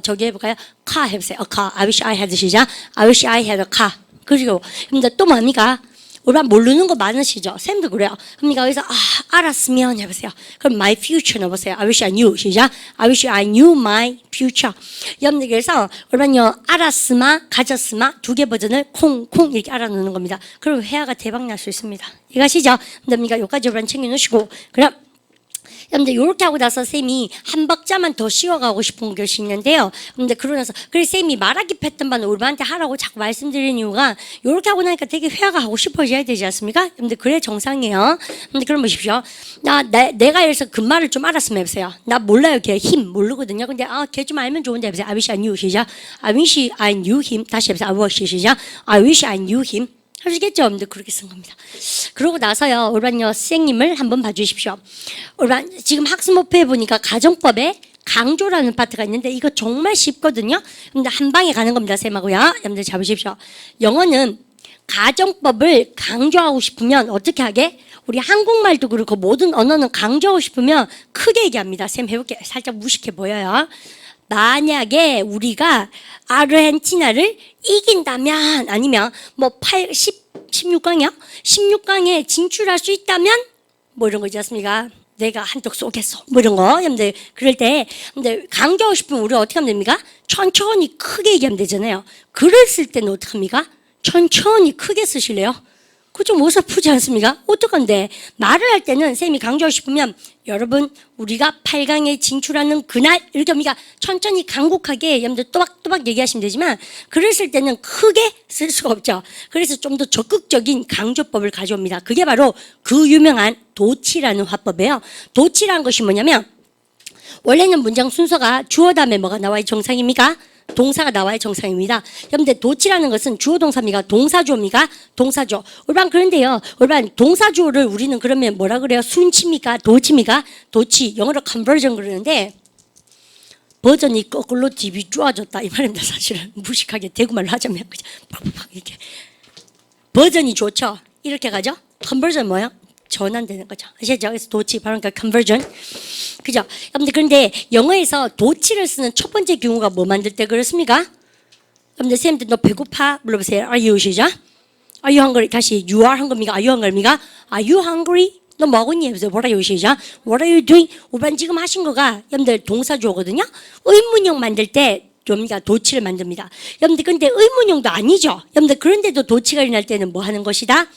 A: 저기 해볼까요? car 해보세요. car. I wish I had. 시작. I wish I had a car. 그리고 여러분들 또 뭡니까? 우리 반 모르는 거 많으시죠? 쌤도 그래요. 그러니까 여기서 알았으면 해보세요. 그럼 my future 넣어보세요. I wish I knew. 시작. I wish I knew my future. 여러분들 그래서 우리 반요, 알았으마, 가졌으마 두 개 버전을 콩콩 이렇게 알아놓는 겁니다. 그럼 회화가 대박 날 수 있습니다. 이해가시죠? 그러니까 여기까지 우리 반 챙겨놓으시고 그럼 여러분들 이렇게 하고 나서 쌤이 한 박자만 더 씌워가고 싶은 것이 있는데요. 근데 그러고 나서 그래서 쌤이 말하기 패턴만 우리한테 하라고 자꾸 말씀드리는 이유가 이렇게 하고 나니까 되게 회화가 하고 싶어져야 되지 않습니까? 근데 그래 정상이에요. 근데 그럼 보십시오. 내가 그래서 그 말을 좀 알았으면 해보세요. 나 몰라요. 걔 힘 모르거든요. 근데 걔 좀 알면 좋은데 해보세요. I wish I knew. 시작. I wish I knew him. 다시 해보세요. I wish. 시작. I wish I knew him. 하시겠죠? 여러분들 그렇게 쓴 겁니다. 그러고 나서요, 올반요 선생님을 한번 봐주십시오. 올반 지금 학습 목표에 보니까 가정법에 강조라는 파트가 있는데 이거 정말 쉽거든요. 근데 한 방에 가는 겁니다, 쌤하고요. 여러분들 잡으십시오. 영어는 가정법을 강조하고 싶으면 어떻게 하게? 우리 한국말도 그렇고 모든 언어는 강조하고 싶으면 크게 얘기합니다. 쌤 해볼게요. 살짝 무식해 보여요. 만약에 우리가 아르헨티나를 이긴다면 아니면 뭐 16강이요? 16강에 진출할 수 있다면 뭐 이런 거 있지 않습니까? 내가 한턱 쏘겠어. 뭐 이런 거. 여러분들 그럴 때 근데 강조하고 싶으면 우리가 어떻게 하면 됩니까? 천천히 크게 얘기하면 되잖아요. 글을 쓸 때는 어떻게 합니까? 천천히 크게 쓰실래요? 그거 좀 어설프지 않습니까? 어떡한데 말을 할 때는 쌤이 강조하고 싶으면 여러분 우리가 8강에 진출하는 그날 이렇게 합니까? 천천히 간곡하게 여러분들 또박또박 얘기하시면 되지만 글을 쓸 때는 크게 쓸 수가 없죠. 그래서 좀 더 적극적인 강조법을 가져옵니다. 그게 바로 그 유명한 도치라는 화법이에요. 도치라는 것이 뭐냐면 원래는 문장 순서가 주어 다음에 뭐가 나와야 정상입니까? 동사가 나와야 정상입니다. 여러분들 도치라는 것은 주어 동사입니까? 동사주어입니까? 동사주어. 올반 그런데요. 올반 동사주어를 우리는 그러면 뭐라 그래요? 순치입니까? 도치입니까? 도치. 영어로 conversion 그러는데 버전이 거꾸로 딥이 좋아졌다 이 말입니다. 사실은 무식하게 대구말로 하자면 그냥 팍팍 이렇게 버전이 좋죠. 이렇게 가죠. conversion 뭐예요? 전환되는 거죠. 아시죠? 그래서 도치 바로 그러니까 conversion. 그죠? 여러분들 그런데 영어에서 도치를 쓰는 첫 번째 경우가 뭐 만들 때 그렇습니까? 여러분들 쌤들 너 배고파? 물어보세요. Are you 시작? Are you hungry? 다시 you are hungry입니까? Are you hungry입니까? Are you hungry? 너 뭐 하고 있니? What are you 시작? What are you doing? 오반 지금 하신 거가 여러분들 동사주어거든요. 의문형 만들 때 좀가 도치를 만듭니다. 여러분들 근데 의문형도 아니죠. 여러분들 그런데도 도치가 일어날 때는 뭐 하는 것이다?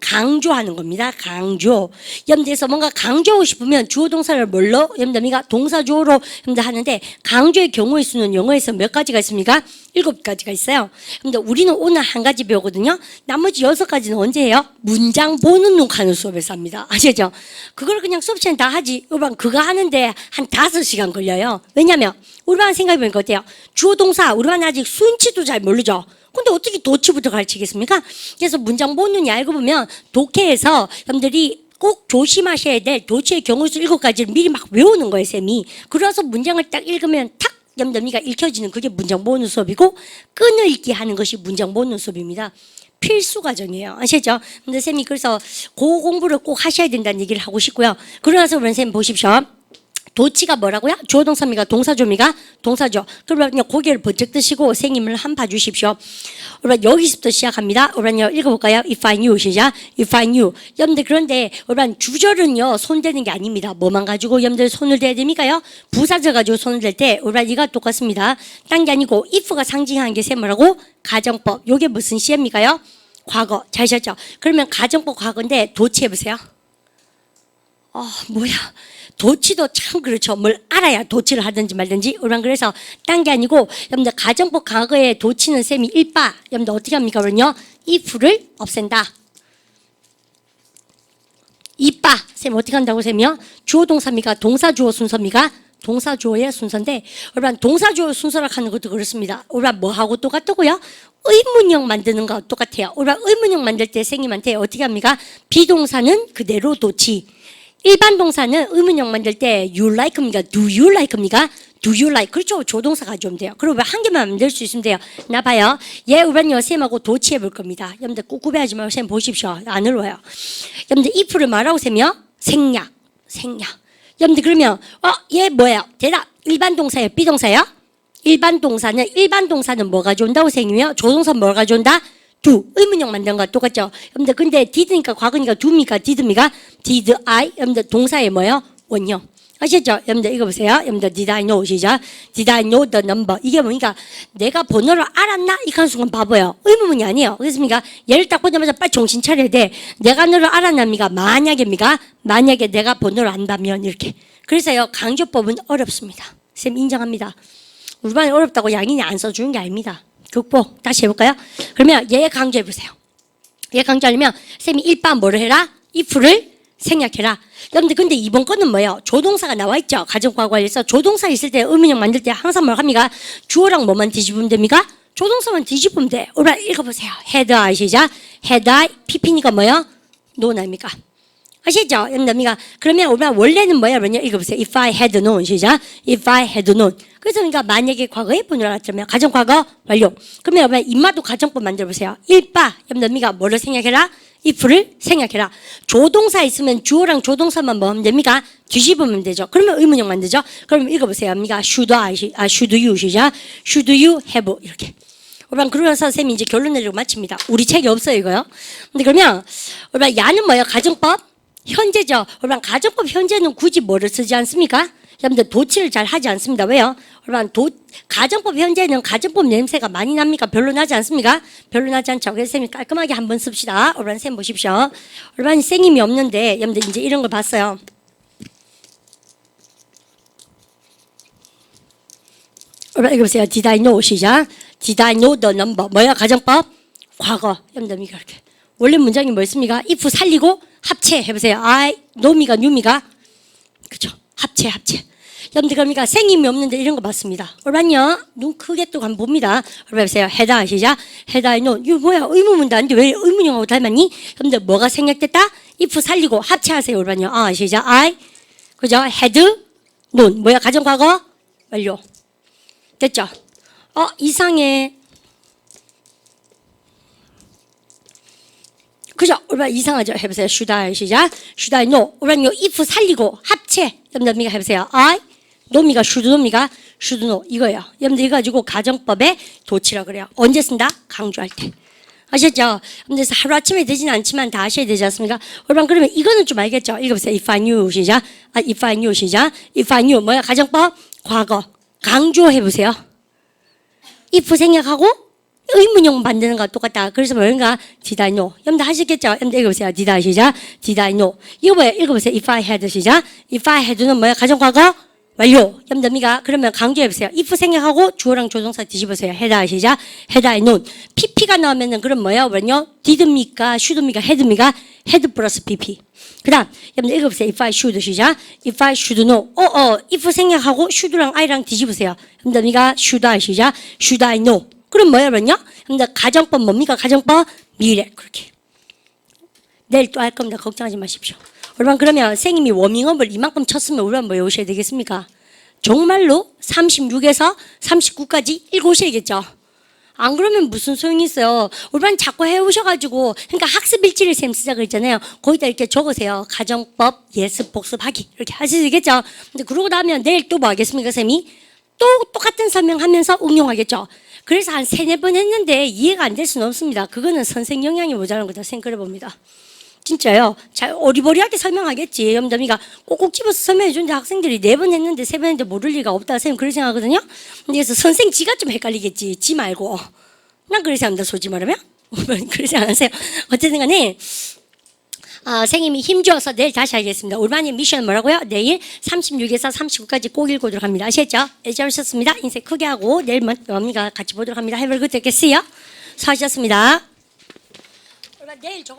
A: 강조하는 겁니다. 강조. 여러분들에서 뭔가 강조하고 싶으면 주어 동사를 뭘로? 여러분들 동사주어로 여러분들 하는데 강조의 경우의 수는 영어에서 몇 가지가 있습니까? 7가지가 있어요. 근데 우리는 오늘 한 가지 배우거든요. 나머지 6가지는 언제 해요? 문장 보는 눈 가는 수업에서 합니다. 아시죠? 그걸 그냥 수업 시간 다 하지. 여러분 그거 하는데 한 5시간 걸려요. 왜냐면 우리 반 생각해보니까 어때요? 주어 동사 우리 반 아직 순치도 잘 모르죠. 근데 어떻게 도치부터 가르치겠습니까? 그래서 문장 본문이 알고 보면 독해에서 여러분들이 꼭 조심하셔야 될 도치의 경우수 7가지를 미리 막 외우는 거예요, 쌤이. 그래서 문장을 딱 읽으면 탁 염더미가 읽혀지는 그게 문장 본문 수업이고, 끈을 읽기 하는 것이 문장 본문 수업입니다. 필수 과정이에요. 아시죠? 근데 쌤이 그래서 그 공부를 꼭 하셔야 된다는 얘기를 하고 싶고요. 그러나서 우리 쌤 보십시오. 도치가 뭐라고요? 주어 동사입니까? 동사조입니까? 동사조. 그러면 고개를 번쩍 드시고 생님을 한 봐주십시오. 우리 여기서부터 시작합니다. 우리 읽어볼까요? If I knew 시작. If I knew. 여러분들 그런데 우리 주절은요 손 대는 게 아닙니다. 뭐만 가지고 여러분들 손을 대야 됩니까요? 부사절 가지고 손을 댈 때 우리 이가 똑같습니다. 딴 게 아니고 if가 상징하는 게 뭐라고? 가정법. 요게 무슨 시입니까요? 과거. 잘 하셨죠? 그러면 가정법 과거인데 도치 해보세요. 뭐야? 도치도 참 그렇죠. 뭘 알아야 도치를 하든지 말든지. 우리는 그래서 딴 게 아니고 여러분들 가정법 과거에 도치는 쌤이 일바. 여러분들 어떻게 합니까? 그러면요. if를 없앤다. 이빠. 쌤 어떻게 한다고 쌤이요? 주어 동사입니까? 동사 주어 순서입니까? 동사 주어의 순서인데 여러분 동사 주어 순서를 하는 것도 그렇습니다. 우리가 뭐하고 똑같다고요? 의문형 만드는 거 똑같아요. 우리가 의문형 만들 때 선생님한테 어떻게 합니까? 비동사는 그대로 도치. 일반 동사는 의문형 만들 때 you like입니까? do you like입니까? do you like. 그렇죠. 조동사 가져오면 돼요. 그리고 한 개만 만들 수 있으면 돼요. 나 봐요. 얘 우리는요 쌤하고 도치해 볼 겁니다. 여러분들 꾹꾹해하지 말고 쌤 보십시오. 안 어려워요. 여러분들 if를 말하고 쌤이요. 생략. 여러분들 그러면 얘 뭐예요? 대답. 일반 동사예요? 비동사예요? 일반 동사는 뭐 가져온다고 쌤이요? 조동사 뭘 가져온다? do. 의문형 만든 거 똑같죠? 여러분들 근데 did니까 과거니까 do입니까? did입니까? did I. 여러분들 동사의 뭐예요? 원형. 아시죠? 여러분들 읽어보세요. 여러분들 did I know 시작. did I know the number. 이게 뭐니까 내가 번호를 알았나? 이 한 순간 바보예요. 의문문이 아니에요. 그렇습니까? 얘를 딱 보자마자 빨리 정신 차려야 돼. 내가 너를 알았나입니까? 만약에 내가 번호를 안다면 이렇게. 그래서요 강조법은 어렵습니다. 쌤 인정합니다. 우리 반이 어렵다고 양인이 안 써주는 게 아닙니다. 극복. 다시 해볼까요? 그러면 얘 강조해보세요. 얘 강조하려면 쌤이 일반 뭐를 해라? if를 생략해라. 여러분들 근데 이번 거는 뭐예요? 조동사가 나와있죠. 가정과거에서 조동사 있을 때 의문형 만들 때 항상 뭘 합니까? 주어랑 뭐만 뒤집으면 됩니까? 조동사만 뒤집으면 돼. 우리 읽어보세요. had I 시작. had I pp니까 뭐예요? known 아닙니까? 아시죠? 여러분들 그러면 우리가 원래는 뭐야? 그러냐? 읽어보세요. If I had known 시작. If I had known. 그래서 그러니까 만약에 과거에 번호를 알았다면 가정과거 완료. 그러면 여러분 임마도 가정법 만들어보세요. 일바. 여러분들 뭐를 생략해라? if를 생략해라. 조동사 있으면 주어랑 조동사만 뭐 하면 됩니까? 뒤집으면 되죠. 그러면 의문형 만들죠. 그러면 읽어보세요. should you 시작. should you have 이렇게. 여러분 그러면서 선생님이 이제 결론 내리고 마칩니다. 우리 책이 없어요 이거요. 근데 그러면 여러분 야는 뭐예요? 가정법 현재죠. 여러분 가정법 현재는 굳이 뭐를 쓰지 않습니까? 여러분들 도치를 잘 하지 않습니다. 왜요? 여러분 가정법 현재는 가정법 냄새가 많이 납니까? 별로 나지 않습니까? 별로 나지 않죠. 그래서 선생님이 깔끔하게 한번 씁시다. 여러분 선생님 보십시오. 여러분 선생님이 없는데 여러분들 이제 이런 걸 봤어요. 여러분 읽어보세요. Did I know 시작. Did I know the number. 뭐야 가정법? 과거. 여러분들 이렇게. 원래 문장이 뭐였습니까? if 살리고 합체 해보세요. I know미가 new미가 그죠? 합체. 여러분들 그러니까 생님이 없는데 이런 거 봤습니다. 여러분요 눈 크게 뜨고 한번 봅니다. 여러분 보세요. had I 시작. had I known. 이거 뭐야? 의문문도 아닌데 왜 의문형하고 닮았니? 여러분들 뭐가 생략됐다? if 살리고 합체하세요. 여러분요. 시작. I 그죠? had known. 뭐야? 가정과거 완료. 됐죠? 이상해. 그죠? 여러분 이상하죠? 해보세요. should I 시작. should I know. 여러분요 if 살리고 합체. 여러분들 해보세요. I know미가 should know 이거예요. 여러분들 이거 가지고 가정법의 도치라 그래요. 언제 쓴다? 강조할 때. 아셨죠? 그래서 하루아침에 되지는 않지만 다 아셔야 되지 않습니까? 여러분 그러면 이거는 좀 알겠죠? 읽어보세요. If I knew 시작. If I knew 시작. If I knew 뭐야? 가정법 과거. 강조해보세요. if 생략하고 의문형 만드는 거 똑같다. 그래서 뭔가 did I know. 여러분들 하시겠죠? 여러분들 읽어보세요. did I 시작. did I know. 이거 뭐예요? 읽어보세요. if I had 시작. if I had는 뭐야? 가정과거 완료. 여러분들 그러면 강조해보세요. if 생략하고 주어랑 조동사 뒤집으세요. had I 시작. had I known. pp가 나오면은 그럼 뭐예요? 뭐냐? did입니까? should입니까? had입니까? had 플러스 pp. 그 다음 여러분들 읽어보세요. if I should 시작. if I should know. if 생략하고 should랑 I랑 뒤집으세요. 여러분들 should I 시작. should I know. 그럼 뭐야, 그러면요? 가정법 뭡니까? 가정법 미래. 그렇게. 내일 또 할 겁니다. 걱정하지 마십시오. 여러분, 그러면 선생님이 워밍업을 이만큼 쳤으면 우리가 뭐 외우셔야 되겠습니까? 정말로 36에서 39까지 읽으셔야겠죠. 안 그러면 무슨 소용이 있어요. 우리반 자꾸 해오셔가지고, 그러니까 학습 일지를 쌤 쓰자고 했잖아요. 거기다 이렇게 적으세요. 가정법, 예습, 복습하기. 이렇게 하셔야 되겠죠. 근데 그러고 나면 내일 또 뭐 하겠습니까, 쌤이? 또 똑같은 설명하면서 응용하겠죠. 그래서 한 3-4번 했는데 이해가 안 될 수는 없습니다. 그거는 선생 영향이 모자란 거다 생각해 봅니다. 진짜요. 잘 어리버리하게 설명하겠지. 염담이가 꼭꼭 집어서 설명해 주는데 학생들이 4번 했는데 3번 했는데 모를 리가 없다. 선생님 그렇게 생각하거든요. 그래서 선생 지가 좀 헷갈리겠지. 지 말고. 난 그렇게 생각합니다. 솔직히 말하면. 그렇게 생각하세요. 어쨌든 간에 선생님이 힘주어서 내일 다시 하겠습니다. 우리 반의 미션 뭐라고요? 내일 36에서 39까지 꼭 읽고 합니다. 아시겠죠? 잘하셨습니다. 인쇄 크게 하고 내일 언니가 같이 보도록 합니다. Have a good day. 수고하셨습니다. 내일 저거